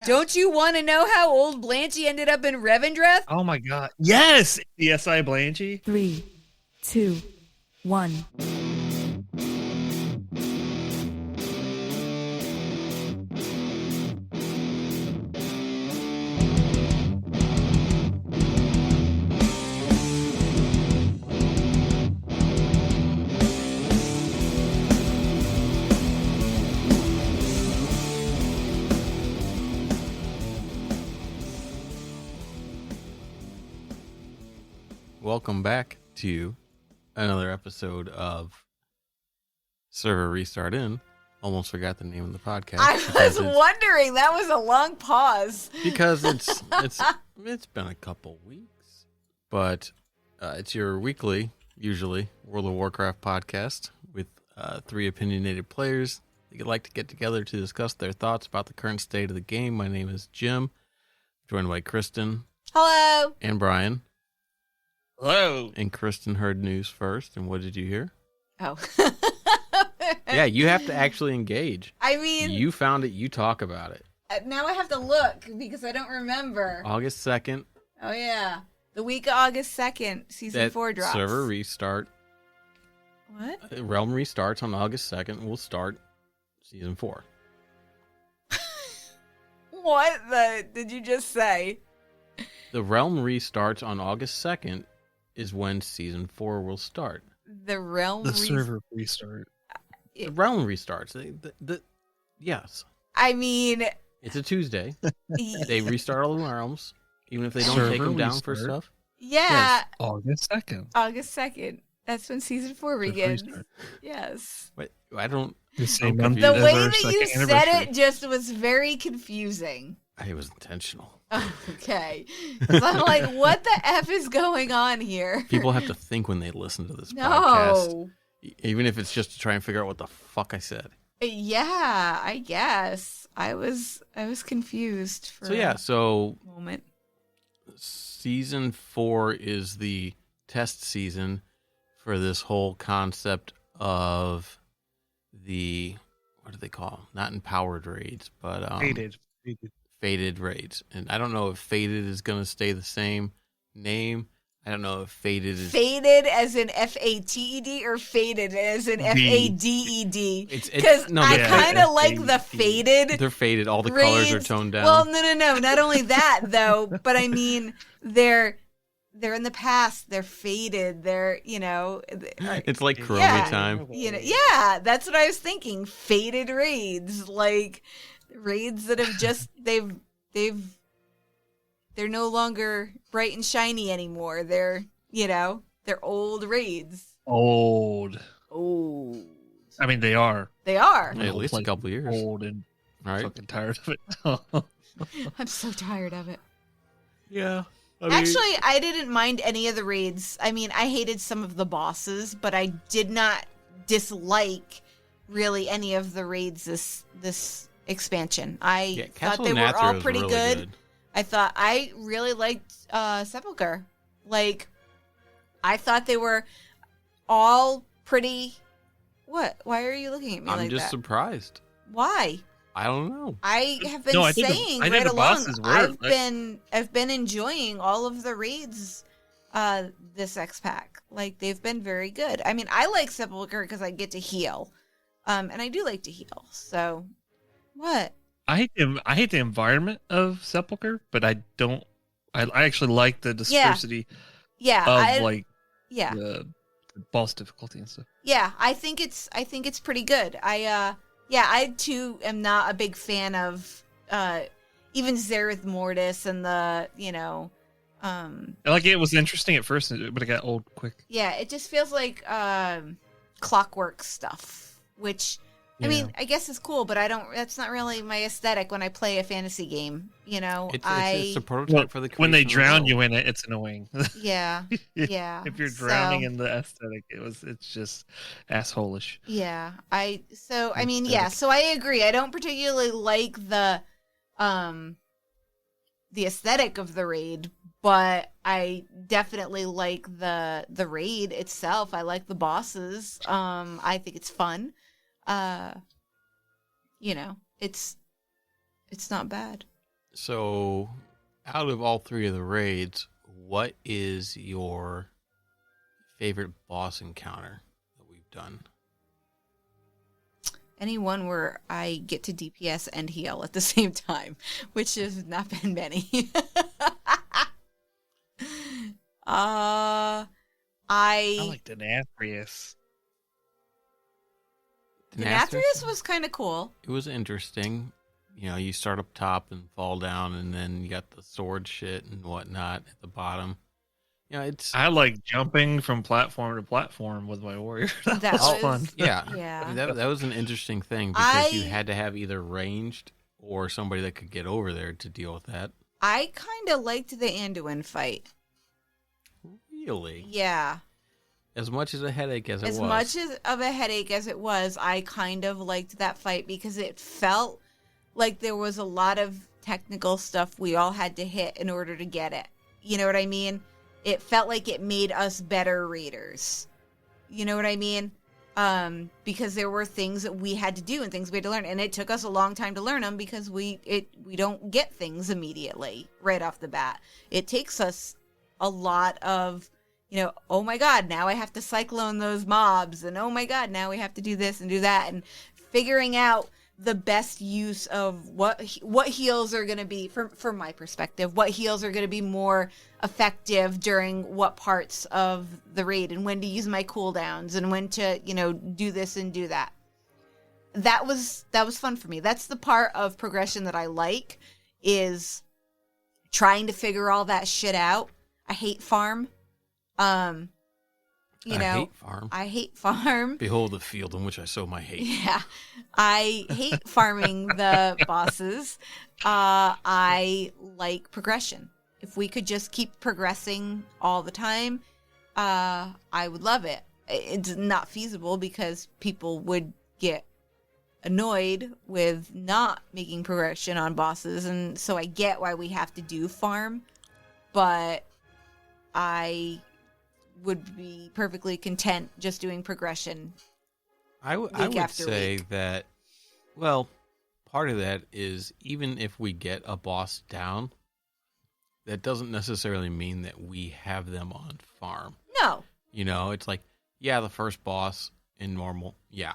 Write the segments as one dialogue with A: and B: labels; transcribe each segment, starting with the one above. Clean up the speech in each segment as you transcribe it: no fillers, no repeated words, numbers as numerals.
A: Don't you want to know how old Blanchy ended up in Revendreth?
B: Oh my god. Yes! CSI Blanchy.
C: 3, 2, 1.
D: Welcome back to another episode of Server Restart In. Almost forgot the name of the podcast.
A: I was wondering. That was a long pause.
D: Because it's been a couple weeks, but it's your weekly, usually, World of Warcraft podcast with three opinionated players that like to get together to discuss their thoughts about the current state of the game. My name is Jim, joined by Kristen.
A: Hello.
D: And Brian.
B: Hello.
D: And Kristen heard news first, and what did you hear?
A: Oh.
D: Yeah, you have to actually engage.
A: I mean...
D: You found it, you talk about it.
A: Now I have to look, because I don't remember.
D: August 2nd.
A: Oh, yeah. The week of August 2nd, Season 4 drops.
D: Server restart.
A: What?
D: Realm restarts on August 2nd. We'll start Season 4.
A: What did you just say?
D: The Realm restarts on August 2nd is when Season 4 will start.
A: The Realm
B: server restart.
D: The Realm restarts. Yes.
A: I mean...
D: It's a Tuesday. They restart all the realms, even if they don't take them down for stuff.
A: Yeah.
D: Yes.
B: August 2nd.
A: August 2nd. That's when Season 4 begins. Yes.
D: Wait, I don't...
B: The same month.
A: The way that you said it just was very confusing.
D: It was intentional.
A: Okay. So I'm like, what the F is going on here?
D: People have to think when they listen to this podcast.
A: No.
D: Even if it's just to try and figure out what the fuck I said.
A: Yeah, I guess. I was confused for
D: a
A: moment.
D: Season 4 is the test season for this whole concept of the, what do they call them? Not empowered raids, but Fated raids. And I don't know if Fated is going to stay the same name. I don't know if Fated is...
A: Fated as in F-A-T-E-D or Faded as in F-A-D-E-D? Because I kind of like the Faded.
D: They're faded. All the
A: raids.
D: colors are toned down.
A: Well, no. Not only that, though, but I mean, they're in the past. They're faded. They're,
D: it's like Chromie time.
A: Yeah, that's what I was thinking. Faded raids. Like, raids that have just... They're no longer bright and shiny anymore. They're old raids.
B: Old. I mean, they are.
A: They are.
D: At least a couple years.
B: Old and fucking tired of it.
A: I'm so tired of it.
D: Yeah.
A: Actually, I didn't mind any of the raids. I mean, I hated some of the bosses, but I did not dislike really any of the raids this expansion. I thought they were all pretty really good. I really liked Sepulchre. Like, I thought they were all pretty... What? Why are you looking at me like that?
D: I'm just surprised.
A: Why?
D: I don't know.
A: I have been saying right along, I've been enjoying all of the raids this X-Pack. Like, they've been very good. I mean, I like Sepulchre because I get to heal. And I do like to heal. So, what?
B: I hate the environment of Sepulchre, but I actually like the dispersity the boss difficulty and stuff.
A: Yeah, I think it's pretty good. I too am not a big fan of even Zereth Mortis and the,
B: like, it was interesting at first, but it got old quick.
A: Yeah, it just feels like clockwork stuff, which I mean, I guess it's cool, but that's not really my aesthetic when I play a fantasy game,
D: It's a prototype for the
B: when they drown you in it, it's annoying.
A: Yeah.
B: If you're drowning in the aesthetic, it's just asshole-ish.
A: Yeah. So I agree. I don't particularly like the aesthetic of the raid, but I definitely like the raid itself. I like the bosses. I think it's fun. It's not bad.
D: So, out of all three of the raids, what is your favorite boss encounter that we've done?
A: Anyone where I get to DPS and heal at the same time, which has not been many.
B: I
A: I
B: like Denathrius.
A: Denathrius was kind of cool.
D: It was interesting. You know, you start up top and fall down, and then you got the sword shit and whatnot at the bottom. You know, it's
B: I like jumping from platform to platform with my warrior. That
A: That
B: was
A: was-
B: fun.
D: yeah,
A: Yeah.
D: I mean, that was an interesting thing because you
A: I-
D: had to have either ranged or somebody that could get over there to deal with that.
A: I kind of liked the Anduin fight.
D: Really,
A: Yeah.
D: as much as a headache as it
A: As
D: was.
A: much of a headache as it was, I kind of liked that fight because it felt like there was a lot of technical stuff we all had to hit in order to get it. You know what I mean? It felt like it made us better raiders. You know what I mean? Because there were things that we had to do and things we had to learn, and it took us a long time to learn them because we don't get things immediately right off the bat. It takes us a lot of, oh my god, now I have to cyclone those mobs, and oh my god, now we have to do this and do that, and figuring out the best use of what heals are going to be, from my perspective, what heals are going to be more effective during what parts of the raid, and when to use my cooldowns, and when to, do this and do that. That was fun for me. That's the part of progression that I like, is trying to figure all that shit out. I hate farm.
D: I hate farm.
A: I hate farm.
D: Behold the field in which I sow my hate.
A: Yeah. I hate farming the bosses. I like progression. If we could just keep progressing all the time, I would love it. It's not feasible because people would get annoyed with not making progression on bosses, and so I get why we have to do farm, but I would be perfectly content just doing progression.
D: I would
A: after
D: say
A: week.
D: that, well, part of that is even if we get a boss down, that doesn't necessarily mean that we have them on farm.
A: No.
D: It's like, yeah, the first boss in normal, yeah.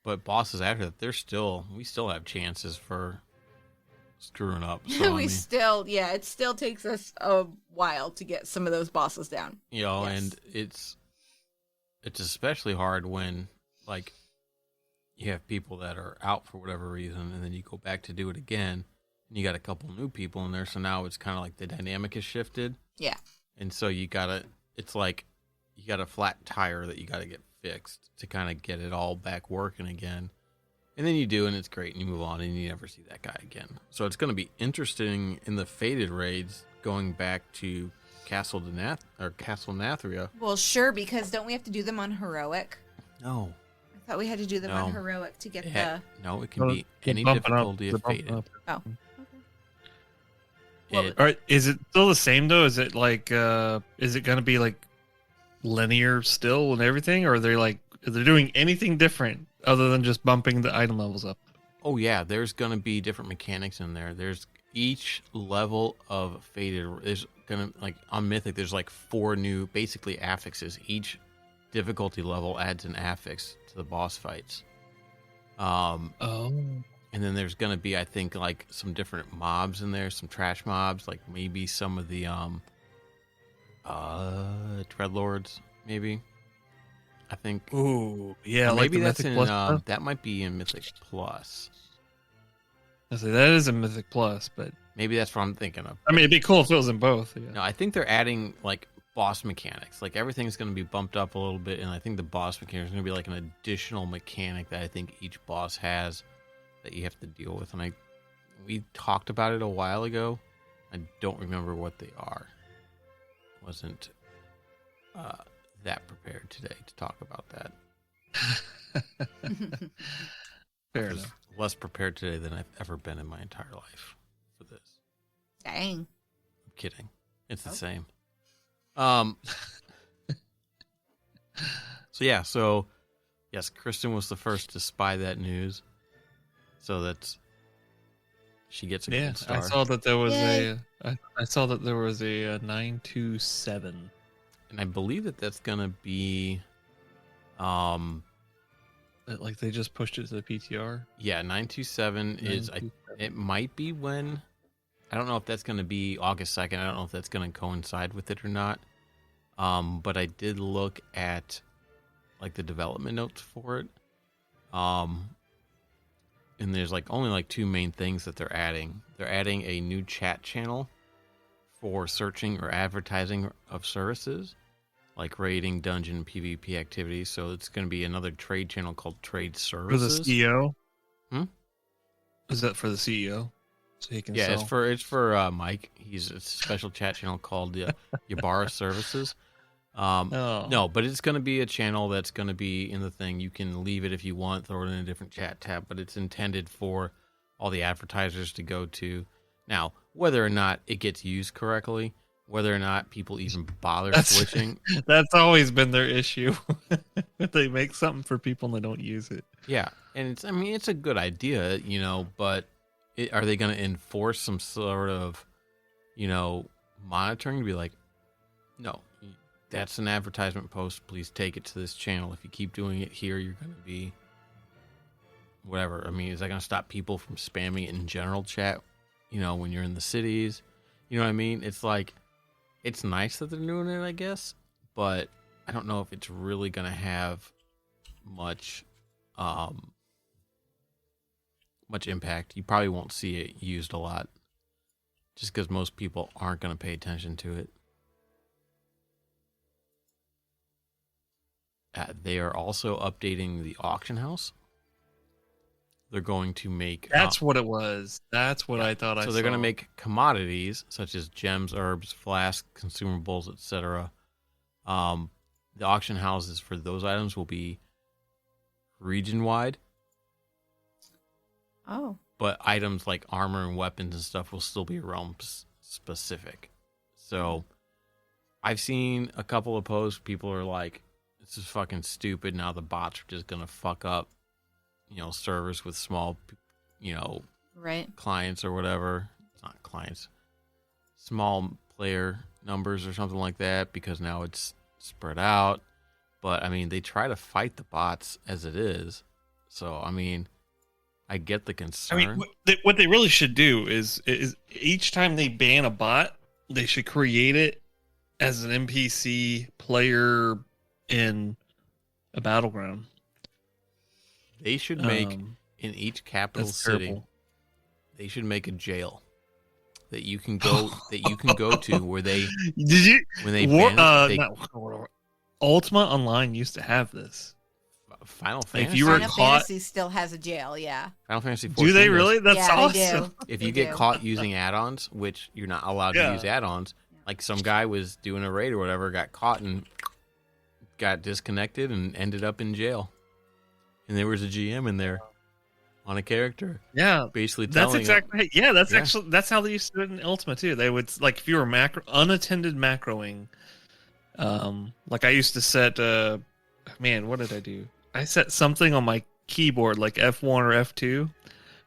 D: But bosses after that, we still have chances for screwing up. So,
A: It still takes us a while to get some of those bosses down. Yes.
D: And it's especially hard when, like, you have people that are out for whatever reason, and then you go back to do it again, and you got a couple new people in there, so now it's kind of like the dynamic has shifted.
A: Yeah.
D: And so it's like you got a flat tire that you got to get fixed to kind of get it all back working again. And then you do, and it's great, and you move on, and you never see that guy again. So it's going to be interesting in the Fated raids going back to Castle Nathria.
A: Well, sure, because don't we have to do them on heroic?
D: No.
A: I thought we had to do them
D: No.
A: on heroic to get
D: No, it can be
B: Keep
D: any
B: bumping up,
D: difficulty
B: keep
D: of
B: bumping
D: Fated.
B: up.
A: Oh.
D: It-
B: All right, is it still the same though? Is it like is it going to be like linear still and everything, or are they doing anything different other than just bumping the item levels up?
D: Oh yeah, there's gonna be different mechanics in there. There's each level of Fated is gonna, like, on Mythic, there's like 4 new basically affixes. Each difficulty level adds an affix to the boss fights.
B: Oh,
D: And then there's gonna be, I think, like some different mobs in there, some trash mobs, like maybe some of the Dreadlords, maybe. I think.
B: ooh, yeah,
D: Or
B: like
D: maybe
B: the
D: that's
B: Mythic
D: in
B: Plus stuff?
D: that might be in Mythic Plus.
B: I say that is a Mythic Plus, but
D: Maybe that's what I'm thinking of.
B: I mean, it'd be cool if it was in both. Yeah.
D: No, I think they're adding like boss mechanics. Like everything's going to be bumped up a little bit, and I think the boss mechanics is going to be like an additional mechanic that I think each boss has that you have to deal with. And we talked about it a while ago. I don't remember what they are. Wasn't that prepared today to talk about that.
B: Fair
D: I was
B: enough.
D: less prepared today than I've ever been in my entire life for this.
A: Dang.
D: I'm kidding. It's the
A: Oh.
D: same. So yes, Kristen was the first to spy that news. So she gets a
B: Yeah,
D: gold star.
B: I saw that there was
A: Yay.
B: I saw that there was a 927.
D: And I believe that that's gonna be,
B: Like they just pushed it to the PTR.
D: yeah, 927 is. It might be when. I don't know if that's gonna be August 2nd. I don't know if that's gonna coincide with it or not. But I did look at like the development notes for it. And there's like only like two main things that they're adding. They're adding a new chat channel for searching or advertising of services, like raiding, dungeon, PvP activities. So it's going to be another trade channel called Trade
B: For
D: Services.
B: the CEO.
D: Hmm?
B: Is that for the CEO? So he can
D: Yeah,
B: sell?
D: it's for Mike. It's a special chat channel called Yabara Services.
B: Oh.
D: No, but it's going to be a channel that's going to be in the thing. You can leave it if you want, throw it in a different chat tab, but it's intended for all the advertisers to go to. Now, whether or not it gets used correctly, whether or not people even bother switching.
B: That's always been their issue. They make something for people and they don't use it.
D: Yeah, and it's a good idea, but are they going to enforce some sort of, monitoring to be like, no, that's an advertisement post. Please take it to this channel. If you keep doing it here, you're going to be whatever. I mean, is that going to stop people from spamming it in general chat, when you're in the cities? You know what I mean? It's like, it's nice that they're doing it, I guess, but I don't know if it's really going to have much impact. You probably won't see it used a lot just because most people aren't going to pay attention to it. They are also updating the auction house. They're going to make...
B: That's what it was. That's what I thought I saw.
D: So they're going to make commodities such as gems, herbs, flasks, consumables, etc. The auction houses for those items will be region-wide.
A: Oh.
D: But items like armor and weapons and stuff will still be realm-specific. So I've seen a couple of posts. People are like, this is fucking stupid. Now the bots are just going to fuck up, servers with small,
A: Right.
D: clients or whatever. It's not clients. Small player numbers or something like that because now it's spread out. But, they try to fight the bots as it is. So, I get the concern.
B: What they really should do is each time they ban a bot, they should create it as an NPC player in a battleground.
D: They should make in each capital city.
B: Terrible.
D: They should make a jail that you can go to where they
B: did you
D: when they ban it,
B: Ultima Online used to have this.
D: Final Fantasy.
B: If you were
A: Final
B: caught,
A: Fantasy still has a jail, yeah.
D: Final Fantasy 14
B: do they
D: does.
B: really? That's
A: Yeah,
B: awesome.
A: they do.
D: If
A: They
D: you get
A: do.
D: caught using add-ons, which you're not allowed to use add-ons, like some guy was doing a raid or whatever, got caught and got disconnected and ended up in jail. And there was a GM in there on a character.
B: Yeah,
D: basically
B: that's
D: telling
B: exactly. Yeah, that's
D: Yeah.
B: actually that's how they used to do it in Ultima too. They would if you were unattended macroing. Like I used to set. Man, what did I do? I set something on my keyboard like F1 or F2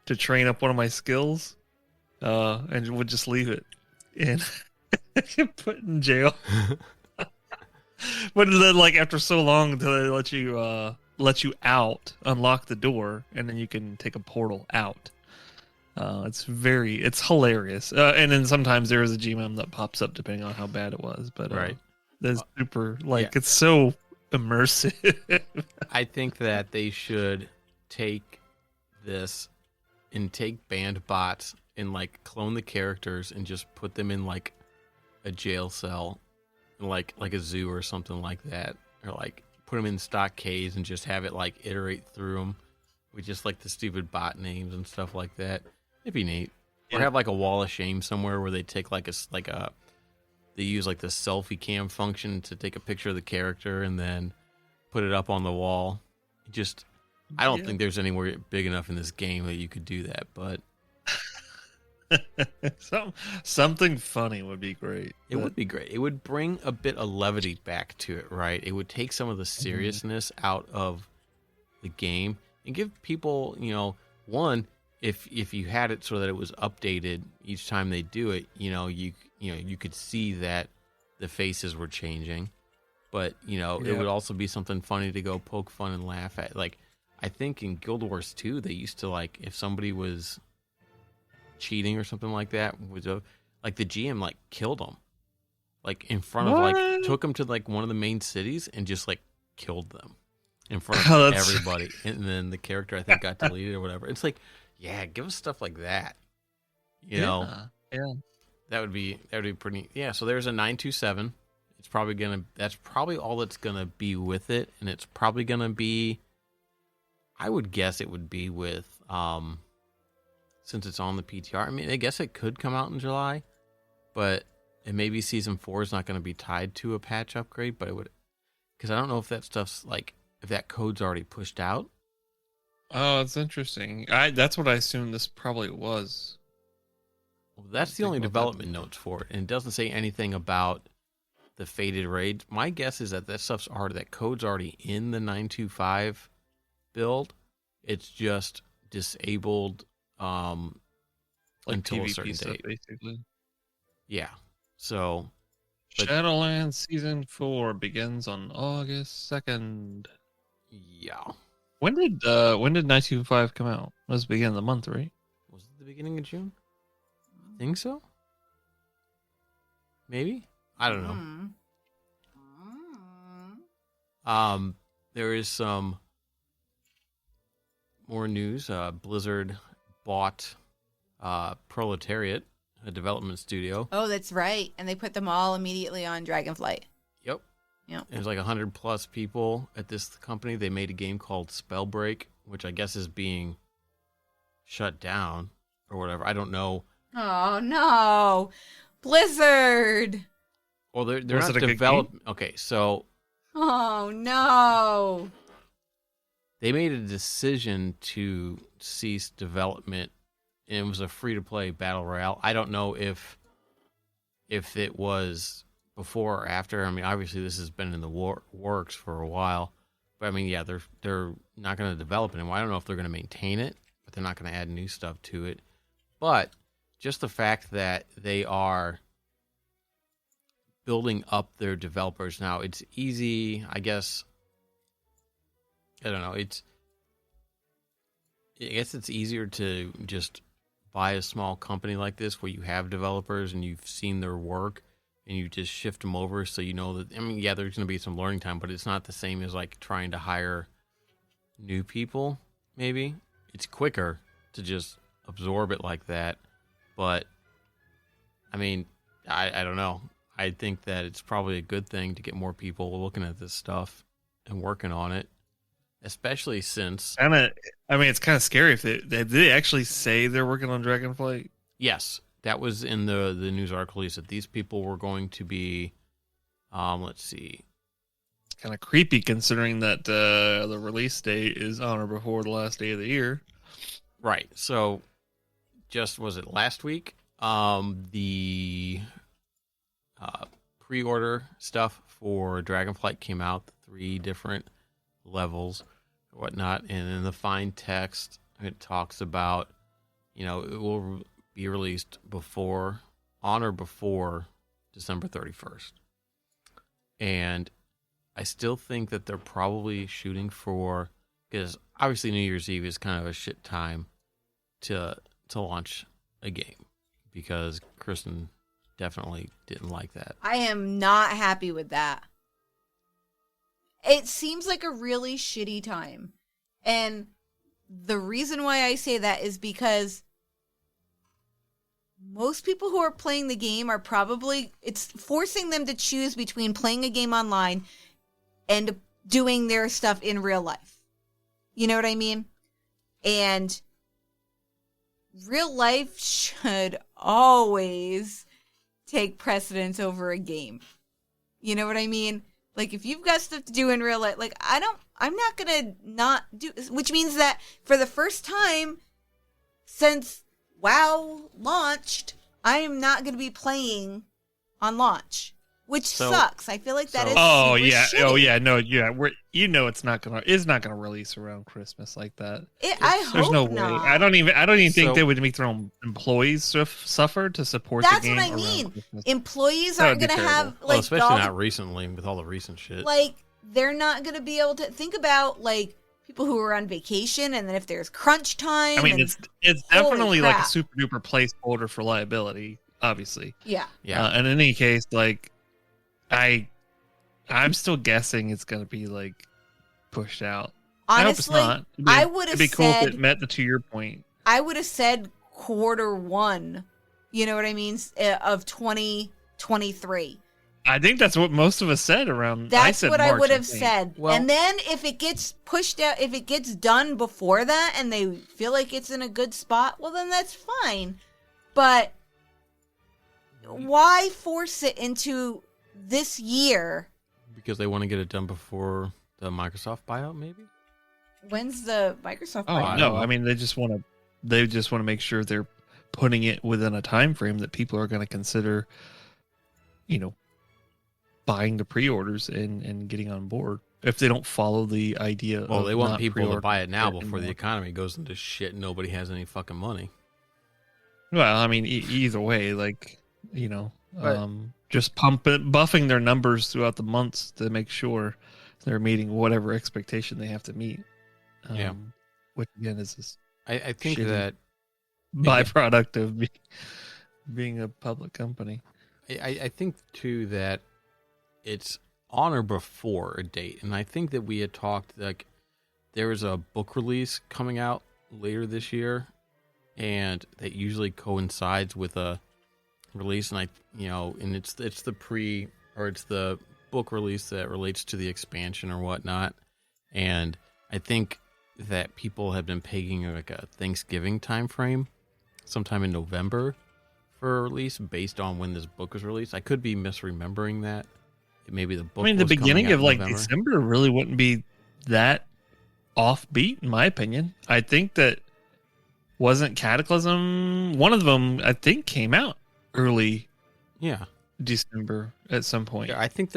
B: to train up one of my skills, and would just leave it and get put in jail. But then, after so long, do they let you out, unlock the door, and then you can take a portal out. It's hilarious. And then sometimes there is a GMM that pops up depending on how bad it was. But
D: Right.
B: that's super
D: yeah.
B: It's so immersive.
D: I think that they should take this and take banned bots and clone the characters and just put them in a jail cell, like a zoo or something like that, or put them in stockades and just have it iterate through them with just the stupid bot names and stuff like that. It'd be neat. Or have a wall of shame somewhere where they take they use the selfie cam function to take a picture of the character and then put it up on the wall. I don't think there's anywhere big enough in this game that you could do that, but
B: something funny would be great.
D: It would be great. It would bring a bit of levity back to it, right? It would take some of the seriousness out of the game and give people, one, if you had it so that it was updated each time they do it, you could see that the faces were changing. But, it would also be something funny to go poke fun and laugh at. Like, I think in Guild Wars 2, they used to, like, if somebody was cheating or something like that, the GM, like, killed them. Like, in front of, like, took them to, like, one of the main cities and just, like, killed them in front of everybody. And then the character, I think, got deleted or whatever. It's like, yeah, give us stuff like that.
B: Yeah.
D: That would be pretty. Yeah, so there's a 927. That's probably all that's gonna be with it, and it's probably gonna be, I would guess it would be with, since it's on the PTR. I mean, I guess it could come out in July, but maybe Season 4 is not gonna be tied to a patch upgrade, but it would, because I don't know if that stuff's like, if that code's already pushed out.
B: Oh, it's interesting. That's what I assumed this probably was.
D: Well, that's the only development notes for it, and it doesn't say anything about the faded raids. My guess is that that code's already in the 925 build. It's just disabled
B: Like
D: until
B: PvP
D: a certain
B: stuff,
D: date.
B: basically.
D: Yeah. So
B: Shadowlands Season 4 begins on August 2nd.
D: yeah.
B: When did 925 come out? It was the beginning of the month, right?
D: Was it the beginning of June? I think so. Maybe? I don't know. There is some more news. Blizzard bought Proletariat, a development studio.
A: Oh, that's right. And they put them all immediately on Dragonflight.
D: Yep.
A: Yep.
D: There's like 100 plus people at this company. They made a game called Spellbreak, which I guess is being shut down or whatever. I don't know.
A: Oh, no. Blizzard.
D: Well, they're
B: Was
D: not
B: it a good
D: developing. Okay, so
A: Oh, no.
D: they made a decision to cease development, and it was a free-to-play battle royale. I don't know if it was before or after. I mean, obviously this has been in the works for a while, but I mean, yeah, they're not going to develop it anymore. I don't know if they're going to maintain it, but they're not going to add new stuff to it. But just the fact that they are building up their developers now, it's easy, I guess. I don't know. I guess it's easier to just buy a small company like this where you have developers and you've seen their work and you just shift them over, so you know that. I mean, yeah, there's going to be some learning time, but it's not the same as like trying to hire new people. Maybe it's quicker to just absorb it like that. But I mean, I don't know. I think that it's probably a good thing to get more people looking at this stuff and working on it, especially since.
B: I mean, it's kind of scary if did they actually say they're working on Dragonflight?
D: Yes, that was in the news article. He said these people were going to be, let's see.
B: It's kind of creepy considering that the release date is on or before the last day of the year.
D: Right. So, just was it last week? The pre-order stuff for Dragonflight came out, 3 different levels, or whatnot, and in the fine text, it talks about, it will be released on or before December 31st. And I still think that they're probably shooting for, because obviously New Year's Eve is kind of a shit time to launch a game, because Kristen definitely didn't like that.
A: I am not happy with that. It seems like a really shitty time. And the reason why I say that is because most people who are playing the game are probably, it's forcing them to choose between playing a game online and doing their stuff in real life. You know what I mean? And real life should always take precedence over a game. You know what I mean? Like, if you've got stuff to do in real life, like, I'm not gonna not do, which means that for the first time since WoW launched, I am not gonna be playing on launch. which
D: So-
A: sucks. I feel like that is
B: Oh
A: super
B: yeah,
A: shitty.
B: no, yeah. It's not gonna release around Christmas like that.
A: I
B: There's
A: hope
B: no
A: not.
B: way. I don't even think
D: So-
B: they would make their own employees suffer to support
A: That's
B: the game
A: what I
B: around
A: mean.
B: Christmas.
A: Employees
B: That would
A: aren't
B: be
A: going to
B: terrible.
A: have
D: Well,
A: like
D: especially
A: all
D: not recently with all the recent shit.
A: like they're not going to be able to think about like people who are on vacation, and then if there's crunch time.
B: I mean,
A: and,
B: it's
A: holy
B: definitely like a
A: crap.
B: super duper placeholder for liability, obviously.
A: yeah.
D: Yeah.
B: In any case, like I'm still guessing it's gonna be like pushed out.
A: Honestly,
B: I hope it's not.
A: I would have
B: It'd be cool if
A: said
B: it met the 2 year point.
A: I would have said Q1. You know what I mean? Of 2023.
B: I think that's what most of us said around.
A: That's
B: said
A: what
B: March,
A: I would have
B: think.
A: said.
D: Well-
A: and then if it gets pushed out, if it gets done before that and they feel like it's in a good spot, well, then that's fine. But why force it into this year?
D: Because they want to get it done before the Microsoft buyout, maybe?
A: When's the Microsoft?
B: Oh
A: buyout?
B: no! I mean, they just want to make sure they're putting it within a time frame that people are going to consider, buying the pre-orders and getting on board. If they don't follow the idea,
D: Well,
B: of
D: they want
B: not
D: people to
B: pre-ordering
D: buy it now
B: it
D: before the
B: anymore.
D: economy goes into shit and nobody has any fucking money.
B: Well, I mean, either way, like
D: But-
B: just buffing their numbers throughout the months to make sure they're meeting whatever expectation they have to meet.
D: Yeah.
B: Which again is this
D: I think
B: Shitty.
D: that
B: byproduct of being a public company.
D: I think too that it's on or before a date, and I think that we had talked like there is a book release coming out later this year, and that usually coincides with a release, and and it's the book release that relates to the expansion or whatnot, and I think that people have been pegging like a Thanksgiving time frame, sometime in November, for a release based on when this book was released. I could be misremembering that. Maybe the book.
B: I mean, the
D: was coming
B: beginning
D: out
B: of
D: in
B: like
D: November.
B: December really wouldn't be that offbeat, in my opinion. I think that wasn't Cataclysm. One of them, I think, came out early
D: Yeah,
B: December at some point.
D: yeah. I think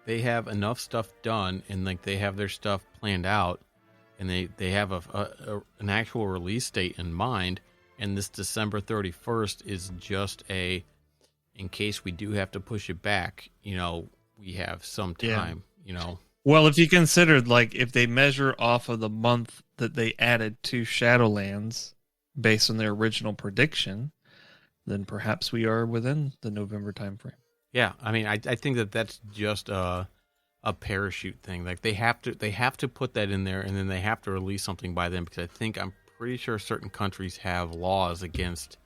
D: they have enough stuff done, and like they have their stuff planned out, and they have an actual release date in mind. And this December 31st is just in case we do have to push it back, we have some
B: Yeah.
D: time,
B: Well, if you considered like if they measure off of the month that they added to Shadowlands based on their original prediction, then perhaps we are within the November timeframe.
D: Yeah, I mean, I think that's just a parachute thing. Like they have to put that in there, and then they have to release something by then, because I'm pretty sure certain countries have laws against.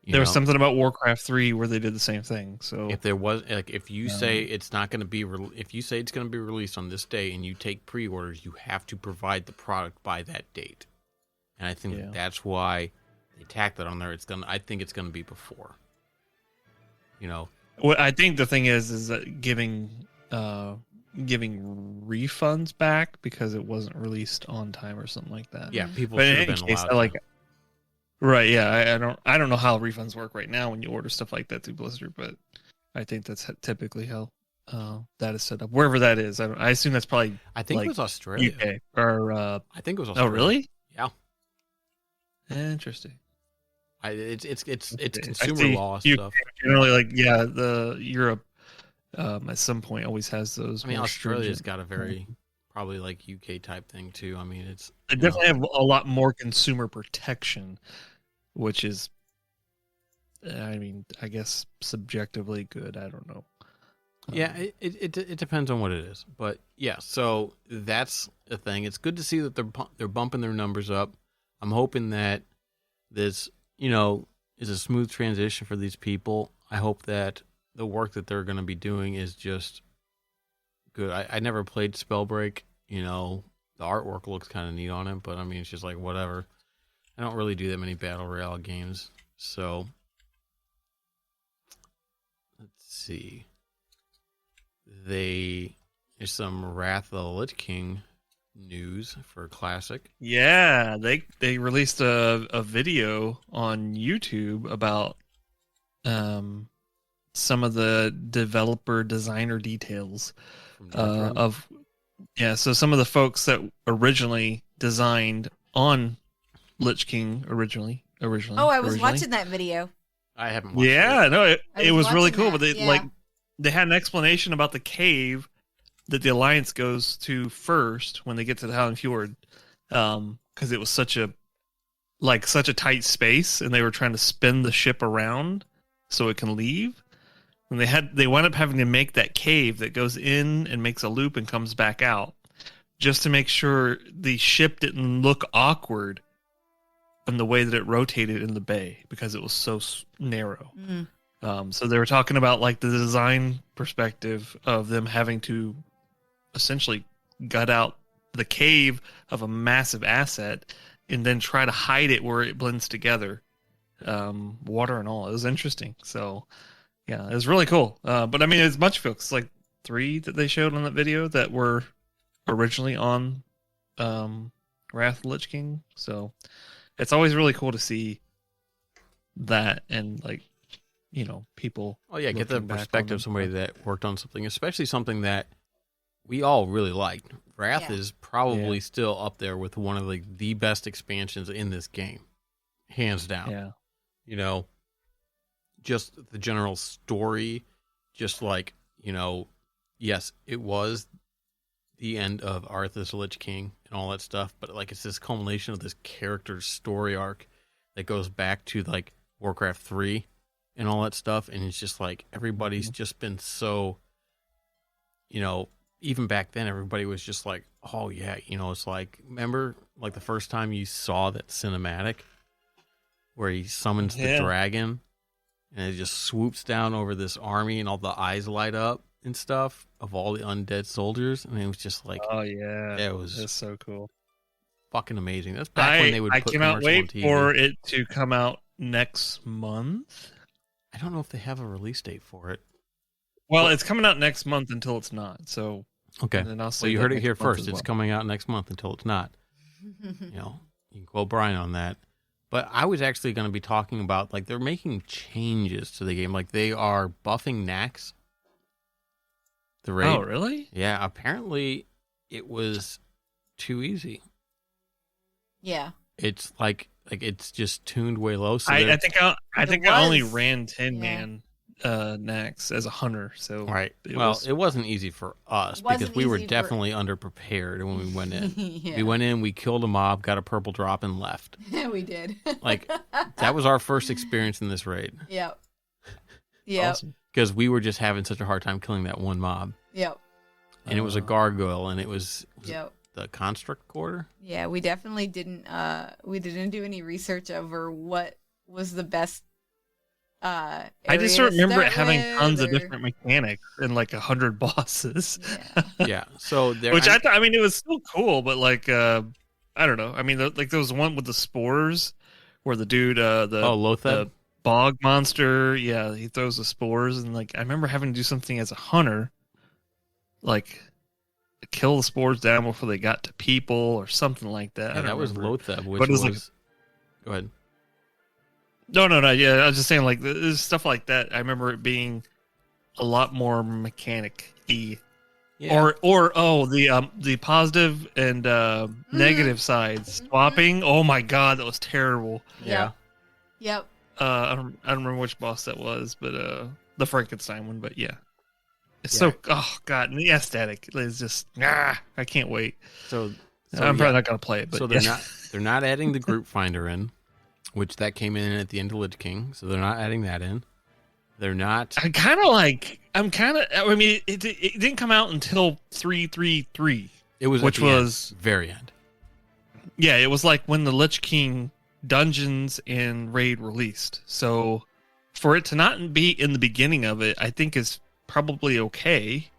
B: There was something about Warcraft 3 where they did the same thing. So
D: If there was if you say it's not going to be if you say it's going to be released on this day and you take pre-orders, you have to provide the product by that date. And I think that's why they tacked that on there. I think it's going to be before.
B: what I think the thing is that giving refunds back because it wasn't released on time or something like that.
D: Yeah, people
B: But in
D: should have
B: any
D: been
B: case,
D: allowed.
B: right, yeah, I don't know how refunds work right now when you order stuff like that through Blizzard, but I think that's typically how that is set up. Wherever that is, I assume that's probably
D: I think
B: like
D: it was Australia.
B: UK or
D: I think it was
B: oh
D: Australia.
B: really?
D: Yeah.
B: Interesting.
D: It's
B: I
D: consumer
B: see
D: law
B: UK
D: stuff.
B: generally, like the Europe at some point always has those.
D: I mean,
B: more
D: Australia's
B: stringent-
D: got a very probably like UK type thing too. I mean, it's
B: They definitely have a lot more consumer protection, which is, I mean, I guess subjectively good. I don't know.
D: Yeah, it depends on what it is, but yeah. So that's a thing. It's good to see that they're bumping their numbers up. I'm hoping that this is a smooth transition for these people. I hope that the work that they're going to be doing is just good. I never played Spellbreak. The artwork looks kind of neat on it, but I mean, it's just like whatever. I don't really do that many battle royale games, so let's see. There's some Wrath of the Lich King news for Classic.
B: Yeah, they released a video on YouTube about some of the developer designer details
D: From Death Run.
B: so some of the folks that originally designed on Lich King originally.
A: Oh, I was watching that video.
D: I haven't watched
B: Yeah,
D: it.
B: no,
A: I
B: it was really
A: watching
B: cool.
A: that,
B: But they
A: yeah.
B: they had an explanation about the cave that the Alliance goes to first when they get to the Howling Fjord, because it was such a tight space, and they were trying to spin the ship around so it can leave. And they wound up having to make that cave that goes in and makes a loop and comes back out, just to make sure the ship didn't look awkward in the way that it rotated in the bay because it was so narrow. So they were talking about like the design perspective of them having to essentially gut out the cave of a massive asset and then try to hide it where it blends together, water and all. It was interesting. So yeah, it was really cool. But I mean, it's a bunch of folks, like 3 that they showed on that video that were originally on Wrath of the Lich King. So it's always really cool to see that, and like, you know, people.
D: Oh yeah, get the
B: looking back on
D: perspective
B: them.
D: of somebody that worked on something, especially something that we all really liked. Wrath
A: Yeah.
D: is probably still up there with one of the best expansions in this game, hands down.
B: Yeah.
D: You know, just the general story, just like, you know, yes, it was the end of Arthas the Lich King and all that stuff, but like it's this culmination of this character's story arc that goes back to like Warcraft 3 and all that stuff, and it's just like everybody's just been so, you know, even back then everybody was just like, oh yeah, you know, it's like, remember like the first time you saw that cinematic where he summons the dragon and it just swoops down over this army and all the eyes light up and stuff of all the undead soldiers, and it was just like,
B: Oh yeah,
D: it was
B: that's so cool.
D: fucking amazing. That's back when they would
B: I
D: put
B: cannot
D: commercial on
B: wait
D: TV.
B: for it to come out next month.
D: I don't know if they have a release date for it.
B: Well, it's coming out next month until it's not. So
D: Okay,
B: and then I'll
D: so
B: say
D: you
B: that
D: heard it
B: next
D: here
B: month
D: first.
B: as
D: It's
B: well.
D: coming out next month until it's not. You know, you can quote Brian on that. But I was actually going to be talking about, like, they're making changes to the game. Like, they are buffing Nax. The raid.
B: Oh, really?
D: Yeah, apparently it was too easy.
A: Yeah.
D: It's like it's just tuned way low. So
B: I think I only
A: was-
B: ran 10
A: yeah.
B: man Nax as a hunter. So
D: right.
B: it
D: It wasn't easy for us
A: It wasn't
D: because we were
A: easy for-
D: definitely underprepared when we went in.
A: Yeah.
D: We went in, we killed a mob, got a purple drop, and left.
A: we did.
D: Like, that was our first experience in this raid
A: Yep. Yep.
B: awesome.
D: because we were just having such a hard time killing that one mob.
A: Yep.
D: And it was a gargoyle, and it was
A: Yep.
D: the construct quarter.
A: Yeah, we definitely didn't do any research over what was the best
B: I
A: area
B: just
A: to
B: remember it
A: start
B: having
A: with,
B: tons of
A: or-
B: different mechanics and like 100 bosses.
A: Yeah.
D: Yeah. So there.
B: Which I thought, I mean, it was still cool, but like, I don't know. I mean, like there was one with the spores where the dude,
D: Lotheb?
B: the bog monster, yeah, he throws the spores, and like I remember having to do something as a hunter, like kill the spores down before they got to people or something like that. I
D: Yeah,
B: don't
D: that was
B: remember.
D: Lotheb, which
B: But it
D: was.
B: was like-
D: Go ahead.
B: No. Yeah, I was just saying, like, there's stuff like that. I remember it being a lot more mechanic-y.
D: Yeah.
B: Or the positive and negative sides swapping. Oh my god, that was terrible.
D: Yeah.
A: Yep.
B: I don't remember which boss that was, but the Frankenstein one. But yeah, it's
D: Yeah.
B: so, oh god, and the aesthetic is just I can't wait.
D: So
B: I'm probably not gonna play it, but
D: so they're not adding the group finder in, which that came in at the end of Lich King. So they're not adding that in. They're not.
B: I mean, it didn't come out until 3.3.3.
D: It was
B: which
D: at the end,
B: was-
D: very end.
B: Yeah, it was like when the Lich King dungeons and raid released. So for it to not be in the beginning of it, I think is probably okay.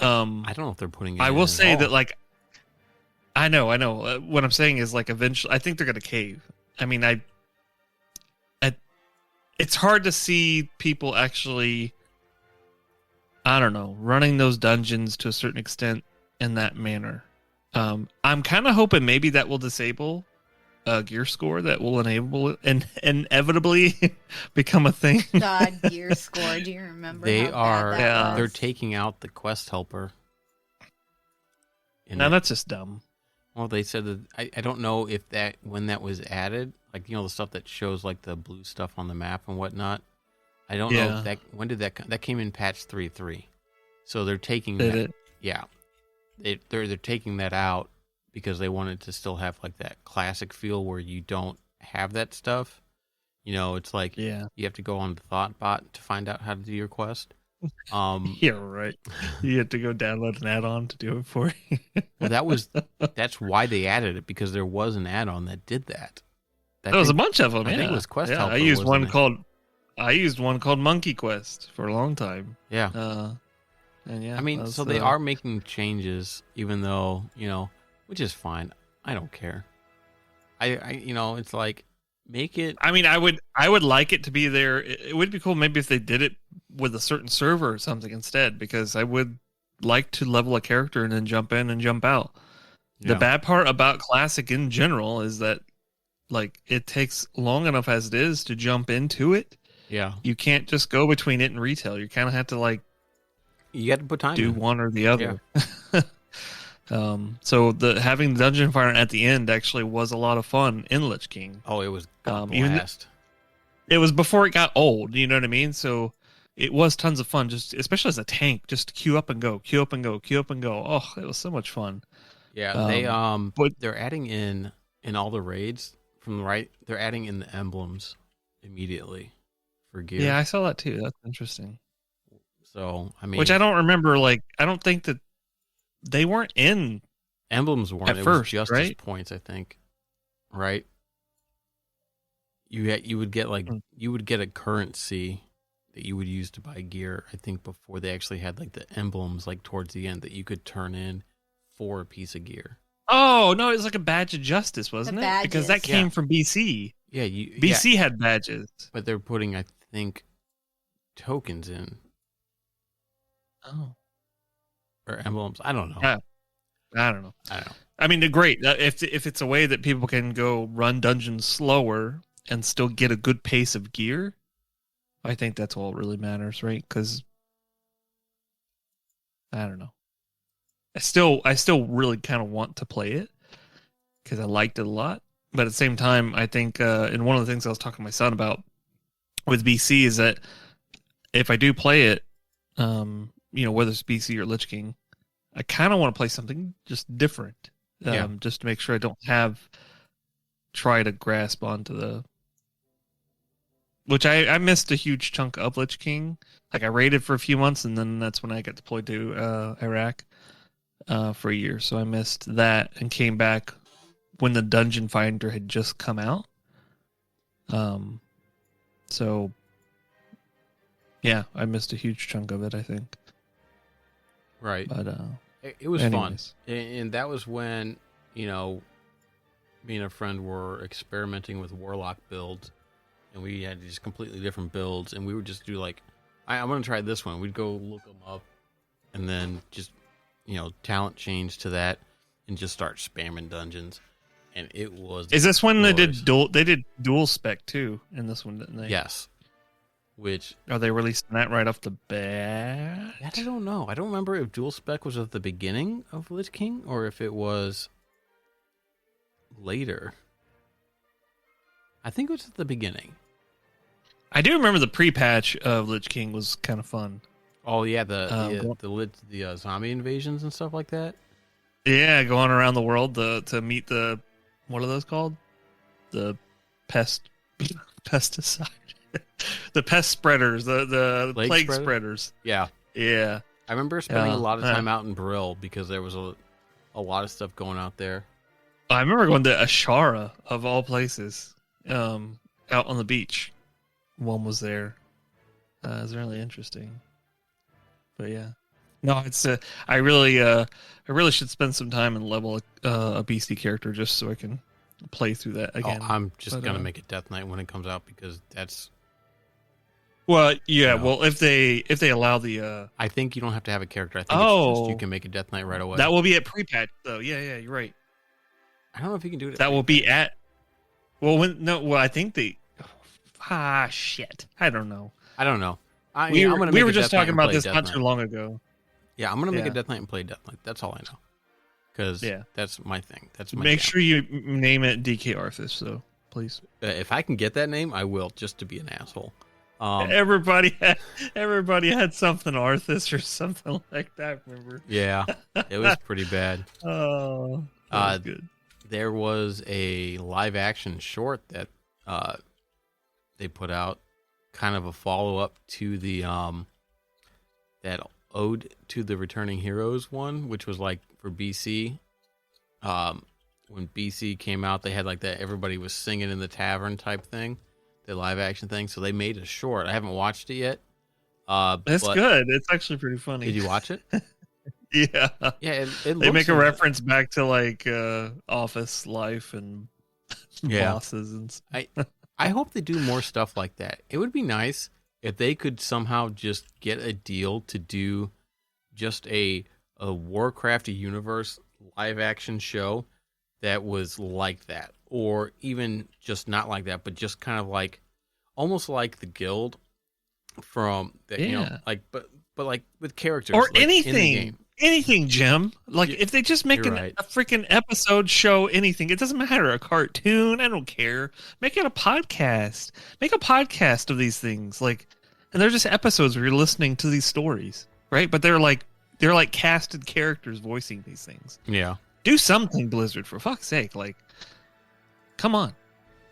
D: I don't know if they're putting it
B: I
D: in
B: will
D: at
B: say
D: all.
B: that, like, I know. What I'm saying is, like, eventually, I think they're gonna cave. I mean, it's hard to see people actually, I don't know, running those dungeons to a certain extent in that manner. I'm kind of hoping maybe that will disable gear score that will enable it and inevitably become a thing.
A: God, gear score. Do you remember
D: They
A: how
D: are.
A: bad that was?
D: They're taking out the quest helper.
B: Now that's just dumb.
D: Well, they said that I don't know if when that was added, like the stuff that shows like the blue stuff on the map and whatnot. I don't know if when did that came in patch 3.3. So they're taking
B: Did
D: that.
B: it?
D: Yeah, they're taking that out because they wanted to still have like that classic feel where you don't have that stuff. It's like you have to go on the Thoughtbot to find out how to do your quest.
B: Yeah, right. You had to go download an add-on to do it for you.
D: Well, that's why they added it, because there was an add-on that did that.
B: There was a bunch of them.
D: I think it was Quest Helper.
B: I used one called Monkey Quest for a long time.
D: Yeah.
B: And yeah,
D: I mean, so they are making changes, even though, which is fine. I don't care. It's like, make it.
B: I mean, I would like it to be there. It would be cool maybe if they did it with a certain server or something instead, because I would like to level a character and then jump in and jump out. Yeah. The bad part about Classic in general is that, like, it takes long enough as it is to jump into it.
D: Yeah.
B: You can't just go between it and retail. You kind of have to, like,
D: you got to put time
B: do
D: in.
B: one or the other. Yeah. So having the dungeon fire at the end actually was a lot of fun in Lich King.
D: Oh, it was blast.
B: It was before it got old, you know what I mean? So it was tons of fun, just especially as a tank, just queue up and go, queue up and go, queue up and go. Oh, it was so much fun.
D: Yeah, they're adding in all the raids from the right. They're adding in the emblems immediately for gear.
B: Yeah, I saw that too. That's interesting.
D: So I mean,
B: which I don't remember. Like, I don't think that they weren't in
D: emblems weren't
B: at
D: it
B: first,
D: was justice
B: right?
D: points, I think. Right. You would get you would get a currency that you would use to buy gear, I think, before they actually had like the emblems like towards the end that you could turn in for a piece of gear.
B: Oh no, it was like a badge of justice, wasn't it? Because that came from BC.
D: Yeah,
B: BC had badges,
D: but they're putting, I think, tokens in.
B: Oh,
D: or emblems. I don't know.
B: Yeah. I don't know. I mean, they're great. If it's a way that people can go run dungeons slower and still get a good pace of gear, I think that's all that really matters, right? Because I don't know. I still really kind of want to play it because I liked it a lot. But at the same time, I think, and one of the things I was talking to my son about with BC is that if I do play it, whether it's BC or Lich King, I kind of want to play something just different, just to make sure I don't try to grasp onto the. Which I missed a huge chunk of Lich King. Like, I raided for a few months, and then that's when I got deployed to Iraq for a year. So I missed that and came back when the Dungeon Finder had just come out. So yeah, I missed a huge chunk of it, I think.
D: Right.
B: But
D: it was fun. And that was when, me and a friend were experimenting with Warlock builds, and we had these completely different builds, and we would just do like, I'm going to try this one. We'd go look them up and then just, talent change to that and just start spamming dungeons. And it was.
B: Is this when they did dual spec too in this one, didn't they?
D: Yes. Which
B: are they releasing that right off the bat?
D: That I don't know. I don't remember if dual spec was at the beginning of Lich King or if it was later. I think it was at the beginning. I
B: do remember the pre-patch of Lich King was kind of fun.
D: Oh yeah, the zombie invasions and stuff like that.
B: Yeah, going around the world to meet the, what are those called? The pesticide. The pest spreaders, the plague spreaders.
D: Yeah.
B: Yeah.
D: I remember spending a lot of time out in Brill because there was a lot of stuff going out there.
B: I remember going to Ashara, of all places, out on the beach. One was there. It was really interesting. But yeah. No, it's I really should spend some time and level a BC character just so I can play through that again.
D: Oh, I'm just gonna make it Death Knight when it comes out because that's.
B: Well, yeah. Well, if they allow the,
D: I think you don't have to have a character. I think it's just you can make a Death Knight right away.
B: That will be at pre-patch though. Yeah, you're right.
D: I don't know if you can do it.
B: That will be at. Well, I think they. Shit. I don't know.
D: I don't know. I'm
B: We
D: gonna make
B: were
D: a
B: just
D: Death Knight
B: talking
D: and
B: about
D: play
B: this
D: Death
B: not
D: Knight.
B: too long ago.
D: Yeah, I'm gonna make a
B: Yeah.
D: Death Knight and play Death Knight. That's all I know. Because that's my thing. That's my
B: Make
D: jam.
B: sure you name it DK Arthas, though, please.
D: If I can get that name, I will, just to be an asshole.
B: Everybody had something Arthas or something like that. Remember?
D: Yeah, it was pretty bad.
B: Oh, that was good.
D: There was a live action short that they put out, kind of a follow up to the that Ode to the Returning Heroes one, which was like for BC. When BC came out, they had like that everybody was singing in the tavern type thing, the live action thing. So they made a short. I haven't watched it yet.
B: That's good. It's actually pretty funny.
D: Did you watch it?
B: Yeah.
D: Yeah, it
B: They make a
D: looks
B: reference back to like office life and bosses and stuff.
D: I hope they do more stuff like that. It would be nice if they could somehow just get a deal to do just a Warcraft universe live action show that was like that, or even just not like that, but just kind of like almost like the Guild from that, you know, like but like with characters
B: or
D: like,
B: anything.
D: in the game.
B: Anything, Jim. Like if they just make a freaking episode show, anything, it doesn't matter. A cartoon, I don't care. Make it a podcast. Make a podcast of these things. Like, and they're just episodes where you're listening to these stories, right? But they're like casted characters voicing these things.
D: Yeah.
B: Do something, Blizzard, for fuck's sake. Like, come on,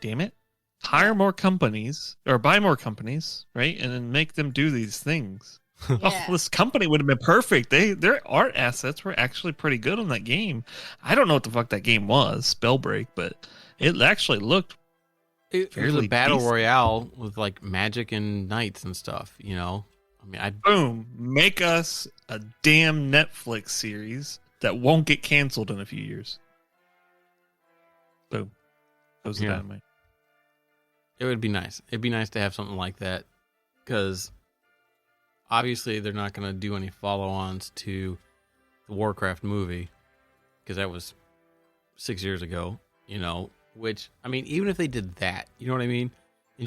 B: damn it. Hire more companies or buy more companies, right? And then make them do these things.
A: Yeah.
B: Oh, this company would have been perfect. Their art assets were actually pretty good on that game. I don't know what the fuck that game was, Spellbreak, but it actually looked
D: It was a battle
B: decent.
D: royale with like magic and knights and stuff, you know? I mean,
B: Boom. Make us a damn Netflix series that won't get canceled in a few years. Boom. That was the dynamite.
D: It would be nice. It'd be nice to have something like that because obviously they're not going to do any follow-ons to the Warcraft movie because that was 6 years ago, you know, which, I mean, even if they did that, you know what I mean?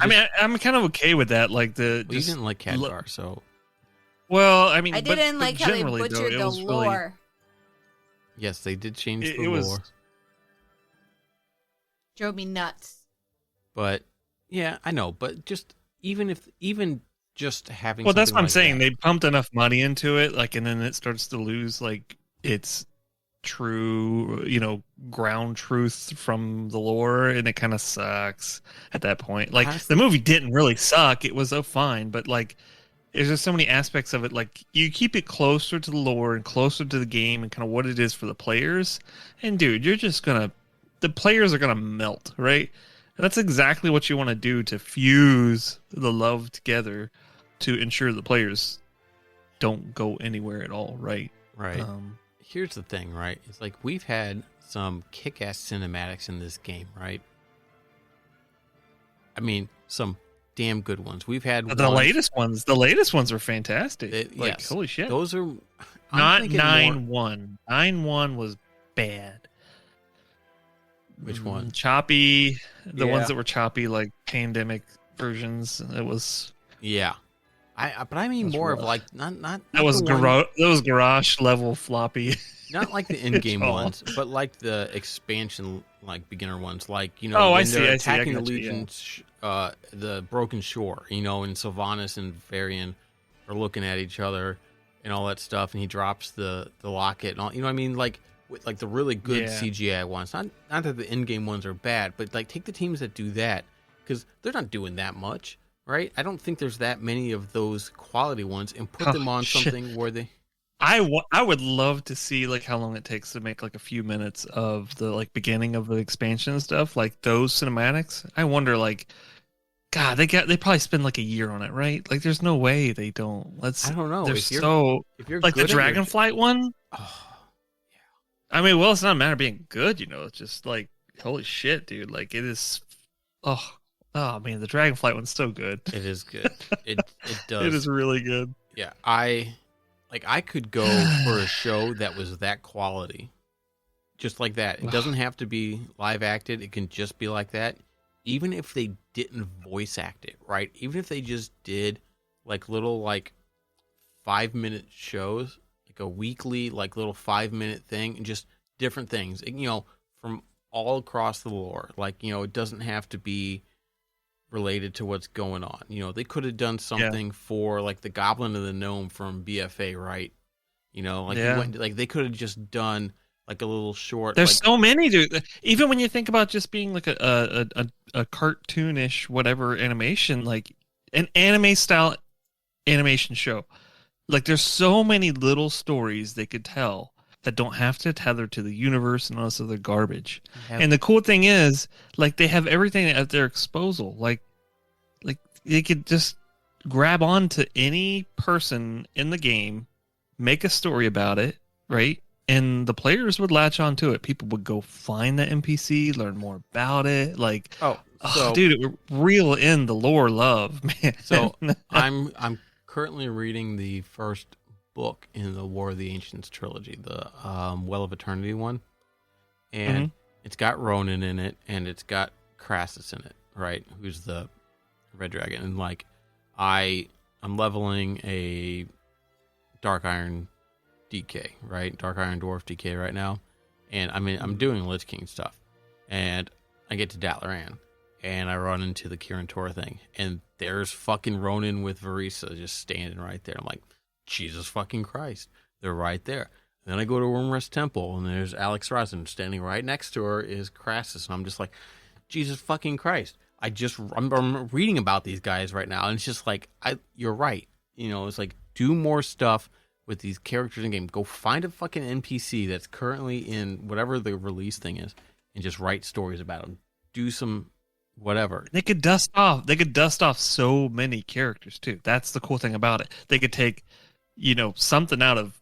B: I'm kind of okay with that. Like
D: you didn't like Khadgar, so.
B: Well, I mean,
A: I didn't like how they
B: generally,
A: butchered
B: though,
A: the
B: was
A: lore.
B: really-
D: Yes, they did change the
B: it was-
D: lore.
A: Drove me nuts.
D: But, yeah, I know. But just, even just having
B: Well, that's
D: something
B: what I'm
D: like
B: saying.
D: that-
B: They pumped enough money into it, like, and then it starts to lose, like, its true, you know, ground truth from the lore, and it kind of sucks at that point. Like,
D: Honestly-
B: the movie didn't really suck. It was fine, but, like, there's just so many aspects of it. Like, you keep it closer to the lore and closer to the game and kind of what it is for the players. And, dude, the players are going to melt, right? And that's exactly what you want to do to fuse the love together to ensure the players don't go anywhere at all, right?
D: Right. Here's the thing, right? It's like we've had some kick-ass cinematics in this game, right? I mean, some damn good ones. We've had
B: The latest ones are fantastic.
D: Yes,
B: holy shit.
D: those are
B: Not
D: thinking more-
B: 9-1. 9-1 was bad.
D: Which one?
B: Choppy. The
D: Yeah.
B: ones that were choppy, like pandemic versions. It was.
D: Yeah, but I mean
B: That's
D: more of
B: rough.
D: like not
B: That was
D: the one-
B: garage level floppy.
D: not like the in-game
B: Oh.
D: ones, but like the expansion, like beginner ones, like you know,
B: Oh, I
D: when
B: see,
D: they're
B: I see, I
D: attacking the
B: got you, yeah.
D: Legion, the Broken Shore, you know, and Sylvanas and Varian are looking at each other and all that stuff, and he drops the locket and all, you know what I mean, like with like the really good
B: Yeah.
D: CGI ones. Not that the in-game ones are bad, but like take the teams that do that because they're not doing that much, right? I don't think there's that many of those quality ones, and put
B: Oh,
D: them on
B: shit.
D: something where they.
B: I would love to see like how long it takes to make like a few minutes of the like beginning of the expansion and stuff, like those cinematics. I wonder, like, God, they probably spend like a year on it, right? Like, there's no way they don't.
D: I don't know.
B: They're
D: If you're
B: like the
D: good at your-
B: Dragonflight one.
D: Oh,
B: I mean, well, it's not a matter of being good, you know. It's just like, holy shit, dude! Like, it is. Oh man, the Dragonflight one's so good.
D: it is good. It does.
B: It is really good.
D: Yeah, I could go for a show that was that quality, just like that. It doesn't have to be live acted. It can just be like that. even if they didn't voice act it, right? Even if they just did like little like 5-minute shows, like a weekly like little 5-minute thing, and just different things, from all across the lore. Like, it doesn't have to be related to what's going on. They could have done something for like the Goblin and the Gnome from BFA, right? Like they could have just done like a little short.
B: There's
D: like,
B: so many, dude. Even when you think about just being like a cartoonish whatever animation, like an anime style animation show, like there's so many little stories they could tell that don't have to tether to the universe and all this other garbage. And the cool thing is, like, they have everything at their disposal. Like they could just grab on to any person in the game, make a story about it, right? And the players would latch on to it. People would go find the NPC, learn more about it. Like, dude, it would reel in the lore love, man.
D: So I'm currently reading the first book in the War of the Ancients trilogy, the Well of Eternity one, and it's got Ronan in it, and it's got Crassus in it, right? Who's the Red Dragon? And like, I'm leveling a Dark Iron DK, right? Dark Iron Dwarf DK right now, and I'm doing Lich King stuff, and I get to Dalaran, and I run into the Kirin Tor thing, and there's fucking Ronan with Varisa just standing right there. I'm like, Jesus fucking Christ, they're right there. And then I go to Wormrest Temple, and there's Alex Rosin standing right next to her is Crassus, and I'm just like, Jesus fucking Christ. I'm reading about these guys right now, and it's just like, you're right. It's like, do more stuff with these characters in the game. Go find a fucking NPC that's currently in whatever the release thing is, and just write stories about them. Do some whatever.
B: They could dust off so many characters too. That's the cool thing about it. They could take, something out of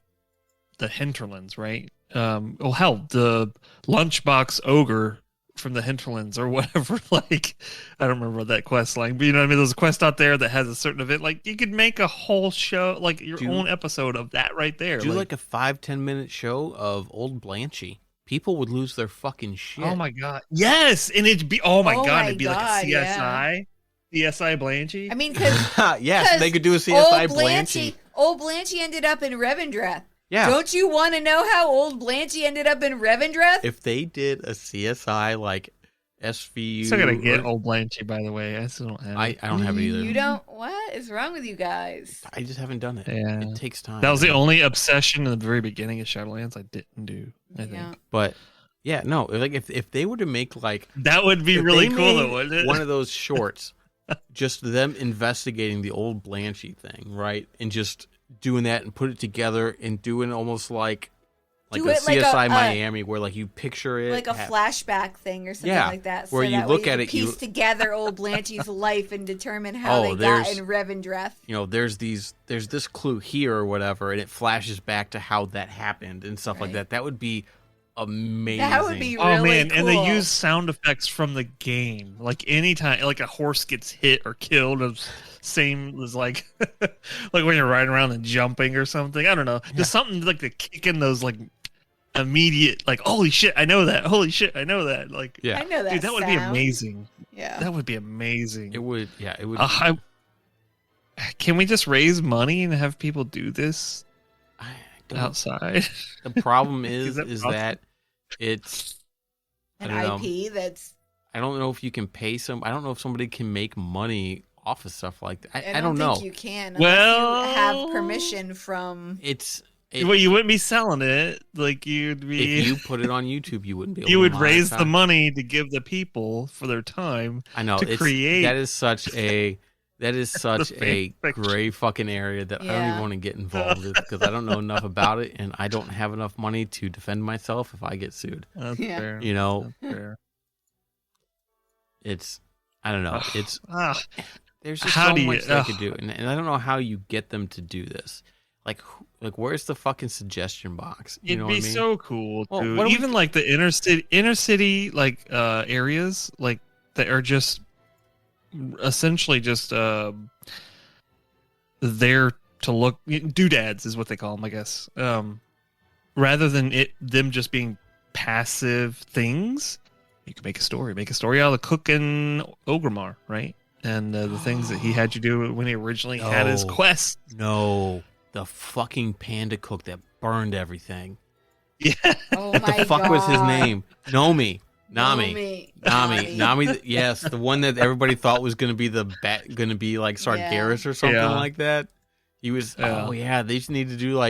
B: the hinterlands, right? Hell, the lunchbox ogre from the hinterlands or whatever. Like, I don't remember that quest line, but you know what I mean? There's a quest out there that has a certain event. Like, you could make a whole show, like your own episode of that right there.
D: Do like a 5-10 minute show of old Blanchy. People would lose their fucking shit.
B: Oh my god! Yes, and it'd be it'd be like a CSI, CSI Blanchy.
A: I mean, because
D: yes, they could do a CSI Blanchy.
A: Old Blanchy ended up in Revendreth.
D: Yeah.
A: Don't you want to know how old Blanchy ended up in Revendreth?
D: If they did a CSI like SVU,
B: Still gotta get old Blanchy, by the way. I still don't have it.
D: I don't have it either.
A: You don't? What is wrong with you guys?
D: I just haven't done it.
B: Yeah.
D: It takes time.
B: That was the only obsession in the very beginning of Shadowlands I didn't do. I think.
D: But yeah, no. Like if they were to make like
B: that would be really cool, though, wouldn't it?
D: One of those shorts, just them investigating the old Blanchy thing, right, and just doing that and put it together and doing almost like a CSI Miami, where like you picture it
A: like a flashback thing or something like that.
D: Where you look at it,
A: piece together old Blanchy's life and determine how they got in Revendreth.
D: There's this clue here or whatever, and it flashes back to how that happened and stuff like that. That would be amazing.
A: That would be really cool.
B: And they use sound effects from the game. Like anytime like a horse gets hit or killed, same as like like when you're riding around and jumping or something. I don't know. Just something like to kick in those like immediate like, holy shit, I know that. Holy shit, I know that. Like,
A: I know that.
B: Dude, that would be amazing.
A: Yeah.
B: That would be amazing.
D: It would. Yeah, it would.
B: Can we just raise money and have people do this outside?
D: The problem is that it's
A: an IP that's.
D: I don't know if you can pay I don't know if somebody can make money off of stuff like that.
A: I don't
D: know.
A: think you can unless you have permission from.
B: Well, you wouldn't be selling it. Like you'd be.
D: If you put it on YouTube, you wouldn't be able
B: you
D: to
B: would raise the money to give the people for their time.
D: I know
B: to create.
D: That is such a gray fucking area that I don't even want to get involved with because I don't know enough about it and I don't have enough money to defend myself if I get sued.
B: That's fair.
D: That's
B: fair.
D: It's I don't know. It's there's just so much they could do, and I don't know how you get them to do this. Like where's the fucking suggestion box? You know what I mean?
B: It'd be so cool, dude. Well, even like the inner city like areas like that are just essentially just there to look doodads is what they call them, I guess. Rather than them just being passive things, you can make a story. Make a story out of the cook and Ogrimmar, right? And the things that he had you do when he originally had his quest.
D: No, the fucking panda cook that burned everything.
B: Yeah.
A: Oh
D: What
A: my
D: the fuck
A: god.
D: was his name? Nami.
A: Nami.
D: Yes, the one that everybody thought was going to be going to be like Sargeras or something like that. He was.
B: Yeah.
D: Oh yeah, they just need to do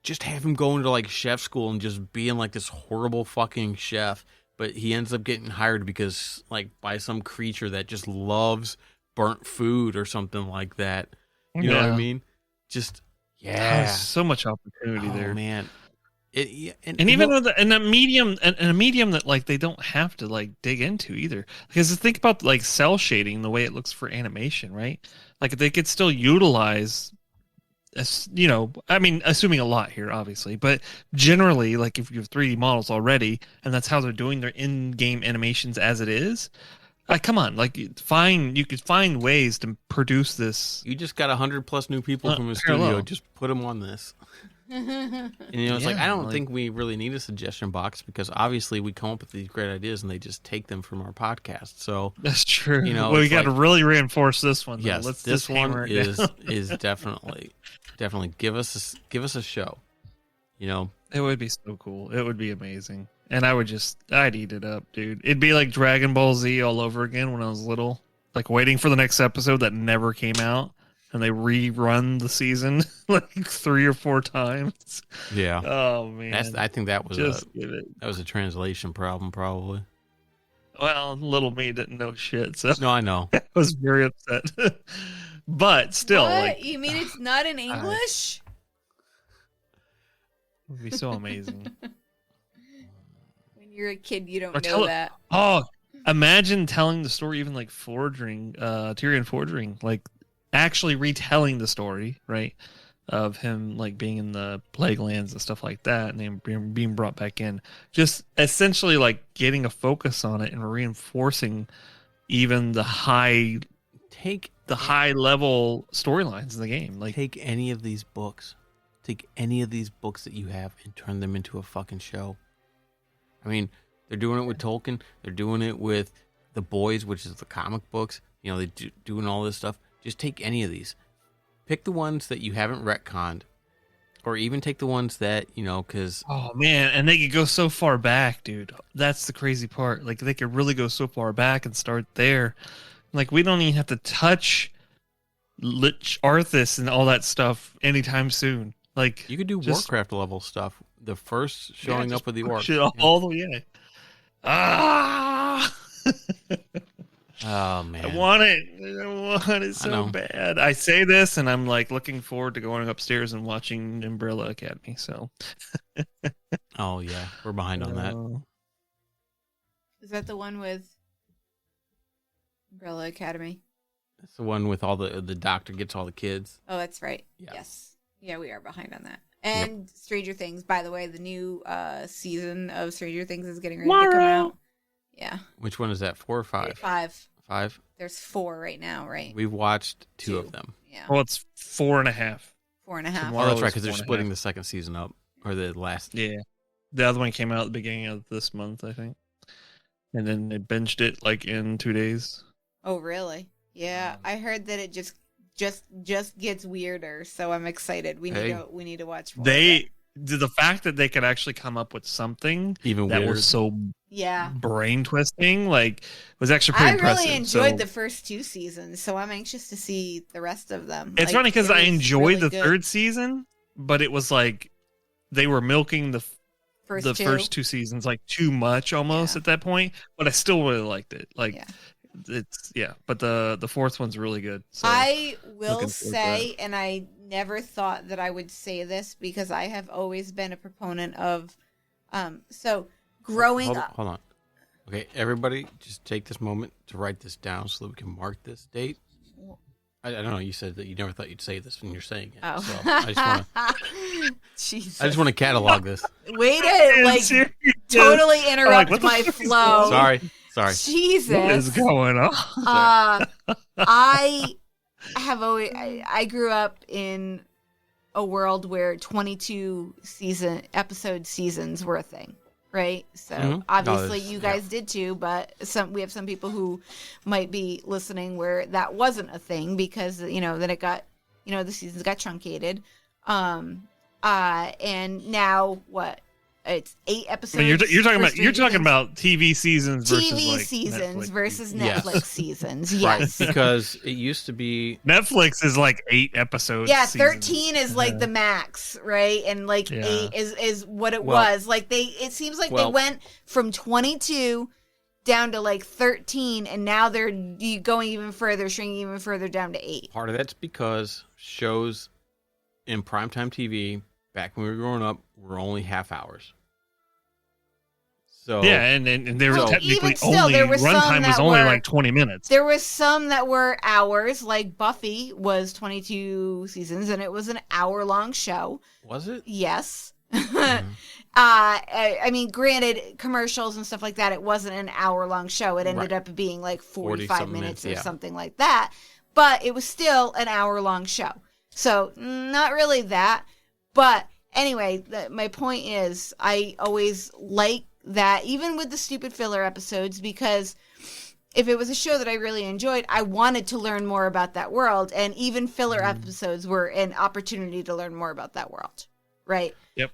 D: just have him go into like chef school and just being like this horrible fucking chef. But he ends up getting hired because like by some creature that just loves burnt food or something like that. You know what I mean? Just
B: There's so much opportunity there,
D: man.
B: And even with a medium that like they don't have to like dig into either, because think about like cell shading, the way it looks for animation, right? Like they could still utilize, I mean, assuming a lot here, obviously, but generally, like if you have 3D models already, and that's how they're doing their in-game animations as it is. Like, come on, like you could find ways to produce this.
D: You just got 100+ new people from the studio. Just put them on this. And it's like, I don't think we really need a suggestion box because obviously we come up with these great ideas and they just take them from our podcast. So
B: that's true.
D: Well,
B: we got to really reinforce this one.
D: Yes, this one is definitely give us a show.
B: It would be so cool. It would be amazing, and I'd eat it up, dude. It'd be like Dragon Ball Z all over again when I was little, like waiting for the next episode that never came out. And they rerun the season like 3 or 4 times.
D: Yeah.
B: Oh man.
D: I think that was a translation problem, probably.
B: Well, little me didn't know shit, so
D: no, I know.
B: I was very upset. But still,
A: what?
B: like,
A: You mean it's not in English?
B: It would be so amazing.
A: When you're a kid, you don't know that.
B: Oh, imagine telling the story, even like Tyrion Forgering, like. Actually retelling the story, right, of him like being in the Plague Lands and stuff like that, and then being brought back in, just essentially like getting a focus on it and reinforcing even the high level storylines in the game. Like
D: take any of these books that you have and turn them into a fucking show. I mean, they're doing it with Tolkien, they're doing it with The Boys, which is the comic books. They're doing all this stuff. Just take any of these. Pick the ones that you haven't retconned. Or even take the ones that, because...
B: Oh, man. And they could go so far back, dude. That's the crazy part. Like, they could really go so far back and start there. Like, we don't even have to touch Lich Arthas and all that stuff anytime soon. Like,
D: you could do Warcraft level stuff. The first showing up with the orcs.
B: Shit all the way. Ah!
D: Oh man,
B: I want it so bad. I say this and I'm like looking forward to going upstairs and watching Umbrella Academy. So
D: oh yeah, we're behind on that.
A: Is that the one with Umbrella Academy?
D: That's the one with all the doctor gets all the kids.
A: Oh, that's right.
D: Yeah.
A: Yes. Yeah, we are behind on that. And Stranger Things, by the way, the new season of Stranger Things is getting ready to come out. Yeah.
D: Which one is that? 4 or 5?
A: 5.
D: 5?
A: There's 4 right now, right?
D: We've watched 2 of them.
A: Yeah.
B: Well, it's 4.5.
A: 4.5.
D: Oh, that's right, because they're splitting the second season up. Or the last.
B: Yeah. The other one came out at the beginning of this month, I think. And then they binged it like in 2 days.
A: Oh, really? Yeah. I heard that it just gets weirder, so I'm excited. We need to watch more.
B: The fact that they could actually come up with something
D: even
B: that
D: weird.
B: Was so brain twisting, like was actually pretty impressive.
A: I really enjoyed the first 2 seasons, so I'm anxious to see the rest of them.
B: It's funny because I enjoyed the third season, but it was like they were milking the first 2 seasons like too much almost at that point. But I still really liked it. Like it's but the fourth one's really good. So
A: I will say, and I never thought that I would say this because I have always been a proponent of growing up.
D: Hold on. Okay, everybody just take this moment to write this down so that we can mark this date. I don't know, you said that you never thought you'd say this when you're saying it.
A: Oh.
D: So I just want to catalog this.
A: Way to totally interrupt my flow.
D: Sorry.
A: Jesus.
B: What is going on?
A: I grew up in a world where 22 episode seasons were a thing. right? So
D: Mhm.
A: obviously
D: No,
A: you guys did too, but we have some people who might be listening where that wasn't a thing because then it got the seasons got truncated, and now what? It's 8 episodes.
B: You're talking
A: for
B: about
A: Stranger Things.
B: TV seasons versus
A: TV
B: like
A: seasons
B: Netflix.
A: versus
D: Yes.
A: Netflix seasons.
D: Right,
A: Yes.
D: because it used to be
B: Netflix is like 8 episodes.
A: Yeah,
B: seasons.
A: 13 is like the max, right? And like
B: Yeah.
A: 8 is what it
D: Well-
A: was. Like it seems like they
D: well-
A: went from 22 down to like 13, and now they're going even further, shrinking even further down to 8.
D: part of that's because shows in primetime TV back when we were growing up were only half hours. So
B: Yeah, and they were
A: Well,
B: technically
A: even still,
B: only
A: there was some
B: runtime was
A: that
B: only
A: were-
B: like 20 minutes.
A: There was some that were hours, like Buffy was 22 seasons, and it was an hour-long show.
D: was it?
A: Yes.
D: Mhm.
A: I mean, granted, commercials and stuff like that, it wasn't an hour-long show. It ended
D: Right.
A: up being like 45
D: 40-something
A: minutes or
D: minutes, yeah.
A: something like that. But it was still an hour-long show. So, not really that. But anyway, my point is, I always like that, even with the stupid filler episodes, because if it was a show that I really enjoyed, I wanted to learn more about that world. And even filler episodes were an opportunity to learn more about that world. Right?
B: Yep.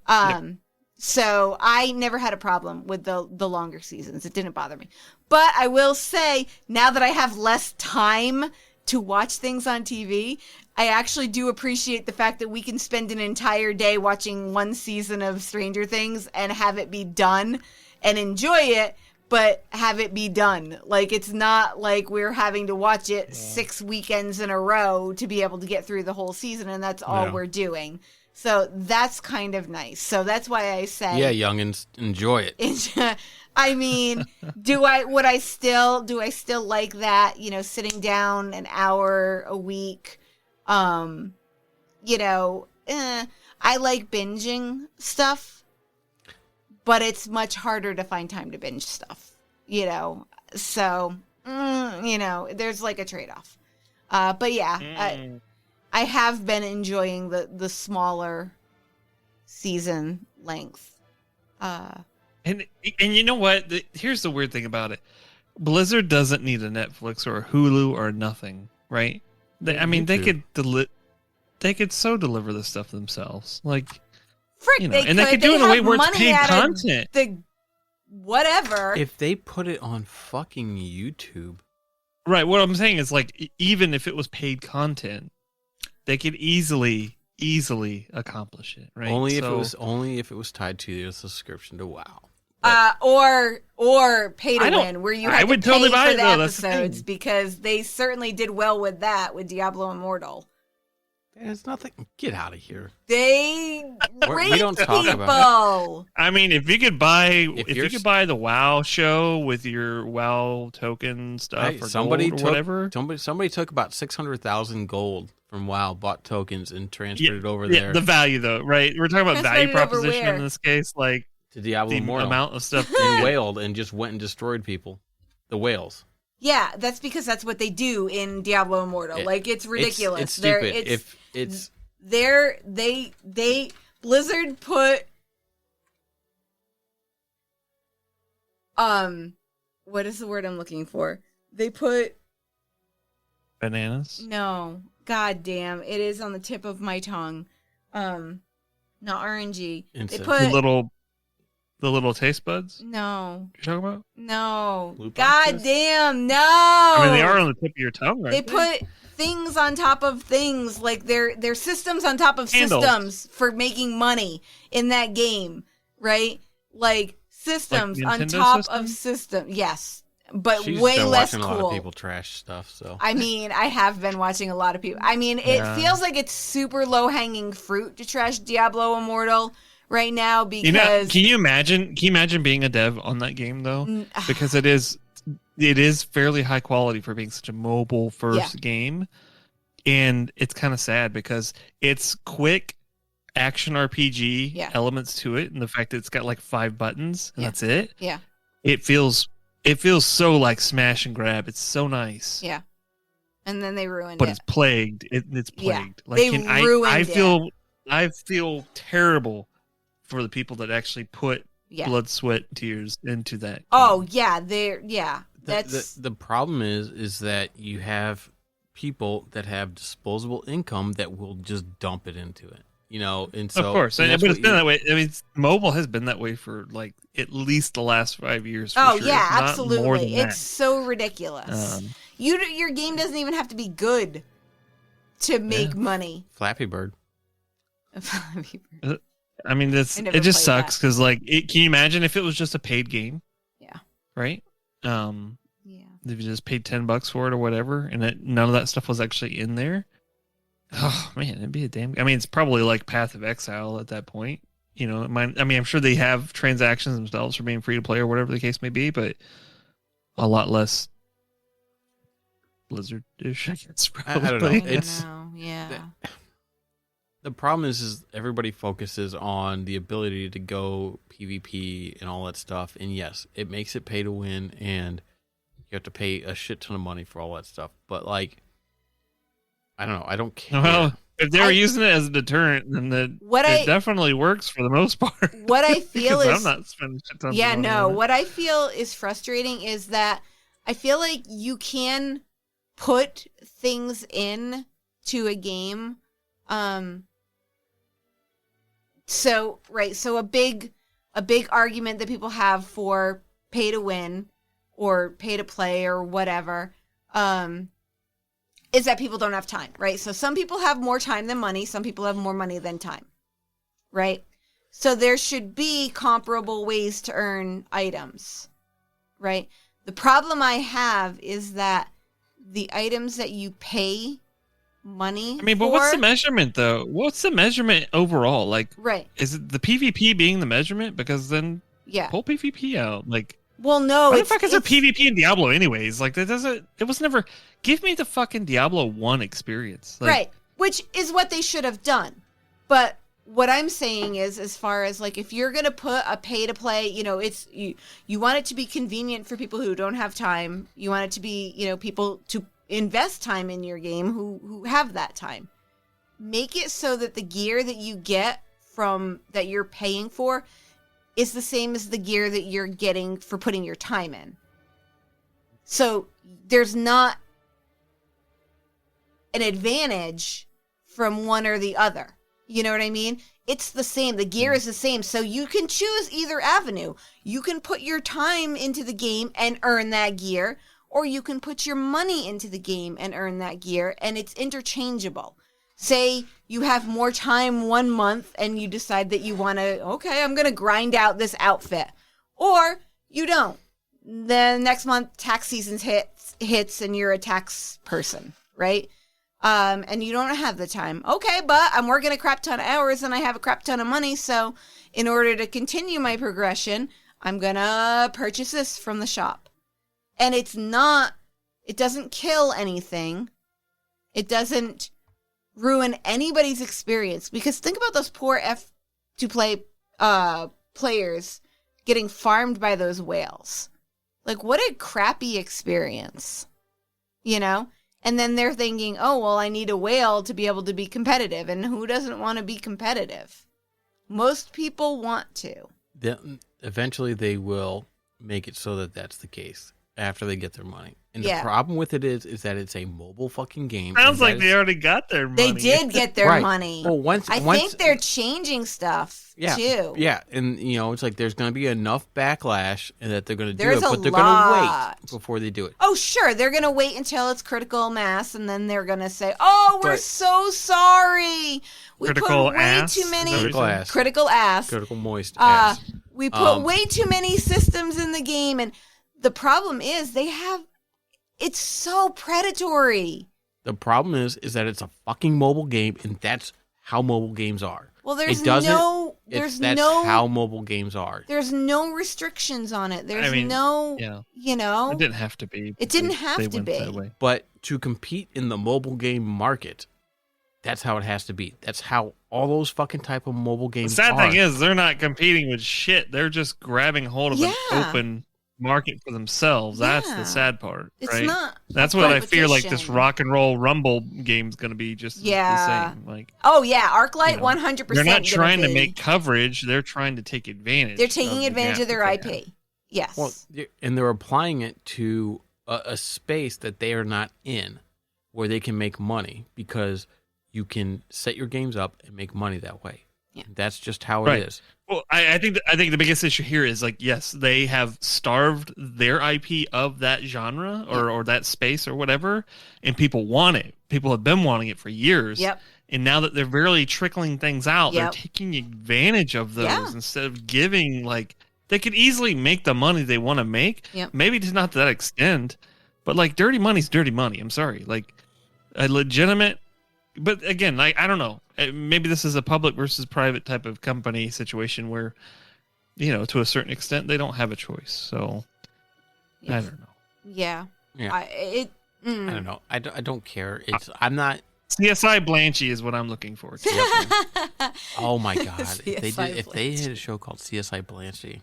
A: So I never had a problem with the longer seasons. It didn't bother me. But I will say, now that I have less time to watch things on TV, I actually do appreciate the fact that we can spend an entire day watching one season of Stranger Things and have it be done and enjoy it, but have it be done. Like, it's not like we're having to watch it 6 weekends in a row to be able to get through the whole season, and that's all
D: Yeah.
A: we're doing. So that's kind of nice. So that's why I say,
D: Yeah, youngins, enjoy it.
A: I mean, do I still like that, sitting down an hour a week? I like binging stuff, but it's much harder to find time to binge stuff, so, there's like a trade-off. But yeah, I have been enjoying the smaller season length.
B: And you know what? Here's the weird thing about it. Blizzard doesn't need a Netflix or a Hulu or nothing, right? They could so deliver this stuff themselves. Like,
A: Frick,
B: they could do it in a way where it's paid content.
A: Whatever.
D: If they put it on fucking YouTube,
B: Right. What I'm saying is, like, even if it was paid content, they could easily accomplish it, right?
D: only if it was tied to your subscription to WoW.
A: Or pay to win, where you
B: I
A: had
B: would
A: to pay
B: totally buy
A: for
B: it,
A: the
B: though. That's the
A: episodes,
B: thing.
A: because they certainly did well with that with Diablo Immortal.
D: There's nothing. Get out of here.
A: They
D: We
A: rape
D: don't talk about
A: people.
B: I mean, if you could buy,
D: If
B: if
D: you're
B: you could buy the WoW show with your WoW token stuff
D: Hey,
B: or
D: somebody
B: gold or
D: took
B: whatever,
D: somebody took about 600,000 gold from WoW, bought tokens, and transferred it over there
B: the value though, right? We're talking about value
A: Transferred it over
B: proposition
A: where?
B: in this case, like
D: to Diablo
B: the
D: Immortal
B: amount of stuff.
D: and wailed and just went and destroyed people. The whales.
A: Yeah, that's because that's what they do in Diablo Immortal. Like, it's ridiculous.
D: It's stupid.
A: They Blizzard put what is the word I'm looking for? They put
B: Bananas.
A: no, god damn, it is on the tip of my tongue. Not RNG. They
D: Incense.
A: put
B: The little taste buds
A: no,
B: you're talking about?
A: no,
D: Loot
A: god
D: boxes?
A: damn, no.
B: I mean, they are on the tip of your tongue, right?
A: They put things on top of things, like they're systems on top of
B: Handles.
A: systems for making money in that game, right? Like systems
B: Like
A: on
B: Nintendo
A: top
B: system?
A: of system, yes, but
D: She's
A: way
D: been
A: less
D: watching
A: cool.
D: a lot of people trash stuff. So
A: I mean, I have been watching a lot of people. I mean, it
B: Yeah.
A: feels like it's super low hanging fruit to trash Diablo Immortal right now because
B: Can you imagine being a dev on that game though? Because it is fairly high quality for being such a mobile first game, and it's kind of sad because it's quick action RPG elements to it, and the fact that it's got like 5 buttons and that's it.
A: Yeah.
B: It feels so like smash and grab. It's so nice.
A: Yeah. And then they ruined
B: But
A: it.
B: it's plagued. It's
A: Yeah,
B: plagued.
A: they ruined
B: I
A: it.
B: feel terrible for the people that actually put
A: Yeah.
B: blood, sweat, tears into that.
A: Oh
B: game.
A: yeah, that's
D: The problem is that you have people that have disposable income that will just dump it into it. And so
B: Of course,
D: and
B: but
D: that's
B: it's
D: what
B: been that way. I mean, mobile has been that way for like at least the last 5 years. For
A: oh
B: sure,
A: yeah,
B: if not
A: absolutely.
B: more than
A: It's
B: that.
A: so ridiculous. Your game doesn't even have to be good to make money.
D: Flappy Bird.
B: I mean,
A: I never
B: it just
A: played
B: sucks
A: that.
B: because can you imagine if it was just a paid game?
A: Yeah.
B: Right.
A: Yeah.
B: If you just paid $10 for it or whatever, and none of that stuff was actually in there. Oh man, it'd be a damn. I mean, it's probably like Path of Exile at that point. I'm sure they have transactions themselves for being free to play or whatever the case may be, but a lot less Blizzard-ish, I guess. Probably.
D: I don't know.
A: I
D: It's
A: know. Yeah.
D: the problem is everybody focuses on the ability to go PvP and all that stuff, and yes, it makes it pay to win, and you have to pay a shit ton of money for all that stuff. But like, I don't know. I don't care.
B: Well, if they were using it as a deterrent, then it definitely works for the most part.
A: What I feel
B: Because
A: is
B: I'm not spending shit tons
A: yeah,
B: of money
A: no.
B: on it.
A: What I feel is frustrating is that I feel like you can put things in to a game. So a big argument that people have for pay to win or pay to play or whatever, is that people don't have time, right? So some people have more time than money. Some people have more money than time, right? So there should be comparable ways to earn items, right? The problem I have is that the items that you pay money
B: But what's the measurement though? What's the measurement overall? Like,
A: right?
B: Is it the PvP being the measurement? Because then pull PvP out. Like,
A: well, no.
B: why the fuck is there PvP in Diablo anyways? Like, that doesn't. It was never. Give me the fucking Diablo 1 experience. Like,
A: right, which is what they should have done. But what I'm saying is, as far as like, if you're gonna put a pay to play, it's you want it to be convenient for people who don't have time. You want it to be, people to invest time in your game who have that time. Make it so that the gear that you get from that you're paying for is the same as the gear that you're getting for putting your time in. So there's not an advantage from one or the other. You know what I mean? It's the same. The gear is the same. So you can choose either avenue. You can put your time into the game and earn that gear, or you can put your money into the game and earn that gear, and it's interchangeable. Say you have more time 1 month and you decide that you want to, okay, I'm going to grind out this outfit. Or you don't. Then next month tax season hits and you're a tax person, right? And you don't have the time. Okay, but I'm working a crap ton of hours and I have a crap ton of money. So in order to continue my progression, I'm going to purchase this from the shop. And it doesn't kill anything. It doesn't ruin anybody's experience. Because think about those poor F2Play players getting farmed by those whales. Like, what a crappy experience. And then they're thinking, oh, well, I need a whale to be able to be competitive. And who doesn't want to be competitive? Most people want to.
D: Then eventually they will make it so that that's the case after they get their money. And the problem with it is that it's a mobile fucking game.
B: Sounds like they already got their money.
A: They did get their money.
D: Well,
A: I think they're changing stuff too.
D: Yeah, and it's like there's going to be enough backlash and that they're going to do it, but they're going to wait before they do it.
A: Oh, sure. They're going to wait until it's critical mass, and then they're going to say, "Oh, we're so sorry. We put way too many critical
D: moist ass.
A: We put way too many systems in the game." And the problem is it's so predatory.
D: The problem is that it's a fucking mobile game, and that's how mobile games are.
A: Well,
D: that's how mobile games are.
A: There's no restrictions on it. There's
B: It didn't have to be.
A: It didn't have to be.
D: But to compete in the mobile game market, that's how it has to be. That's how all those fucking type of mobile games
B: The sad thing is they're not competing with shit. They're just grabbing hold of an open market for themselves. That's
A: Yeah.
B: the sad part,
A: It's
B: right?
A: not.
B: That's
A: a
B: what I fear like this
A: competition.
B: rock and roll rumble game's going to be just
A: Yeah.
B: the same. Like,
A: Oh yeah, ArcLight
B: you know,
A: 100%.
B: they're not trying to
A: be.
B: make coverage. They're trying to take advantage.
A: They're taking
B: the
A: advantage
B: gap
A: of their
B: that they
A: IP.
B: have.
A: Yes.
D: Well, and they're applying it to a space that they are not in, where they can make money because you can set your games up and make money that way.
A: Yeah.
D: That's just how
B: Right.
D: it is.
B: Well, I think the biggest issue here is like, yes, they have starved their IP of that genre or that space or whatever, and people want it. People have been wanting it for years.
A: Yep.
B: And now that they're barely trickling things out, they're
A: Yep.
B: taking advantage of those
A: Yeah.
B: instead of giving, like, they could easily make the money they want to make.
A: Yep.
B: Maybe it's not to that extent, but like dirty money's dirty money. I'm sorry. Like a legitimate, but again, like, I don't know. Maybe this is a public versus private type of company situation where, you know, to a certain extent, they don't have a choice. So I don't know.
A: Yeah.
D: Yeah.
A: I
D: don't know. I don't care. I'm not.
B: CSI Blanchy is what I'm looking for.
D: Oh my god!
A: CSI
D: If they had a show called CSI Blanchy,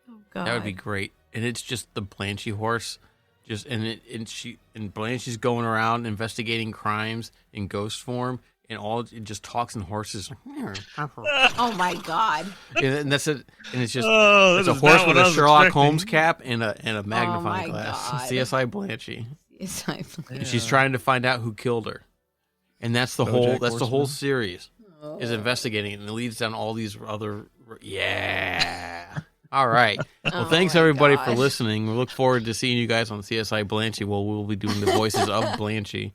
A: Oh God.
D: that would be great. And it's just the Blanchy horse, and Blanchy's going around investigating crimes in ghost form, and it just talks in horses.
A: Oh my God.
D: And that's it. And it's just
B: Oh,
D: it's
B: this
D: a
B: is
D: horse
B: not
D: with
B: what I
D: a
B: was
D: Sherlock
B: expecting.
D: Holmes cap and a
A: my
D: magnifying glass.
A: God.
D: CSI Blanchy.
A: Yes, I
D: And she's trying to find out who killed her. And that's the
B: BoJack
D: whole
B: Horseman.
D: series is investigating it, and it leads down all these other All right. Well,
A: Oh
D: thanks
A: my
D: everybody for
A: gosh.
D: listening. We look forward to seeing you guys on CSI Blanchy. Well, we'll be doing the voices of Blanchy.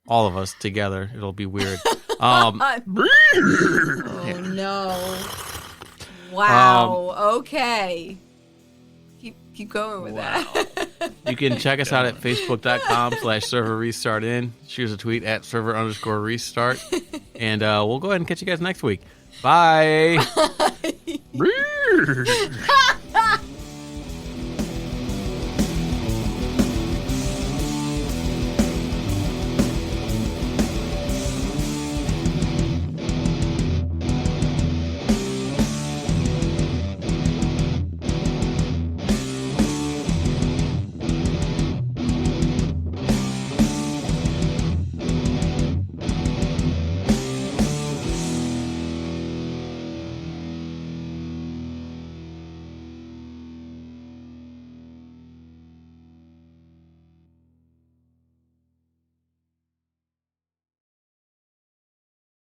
D: All of us together. It'll be weird.
A: Oh no. Wow. Okay. Keep going with that.
D: You can check us out at facebook.com/server restart in. Shoot us a tweet at server_restart. And we'll go ahead and catch you guys next week. Bye.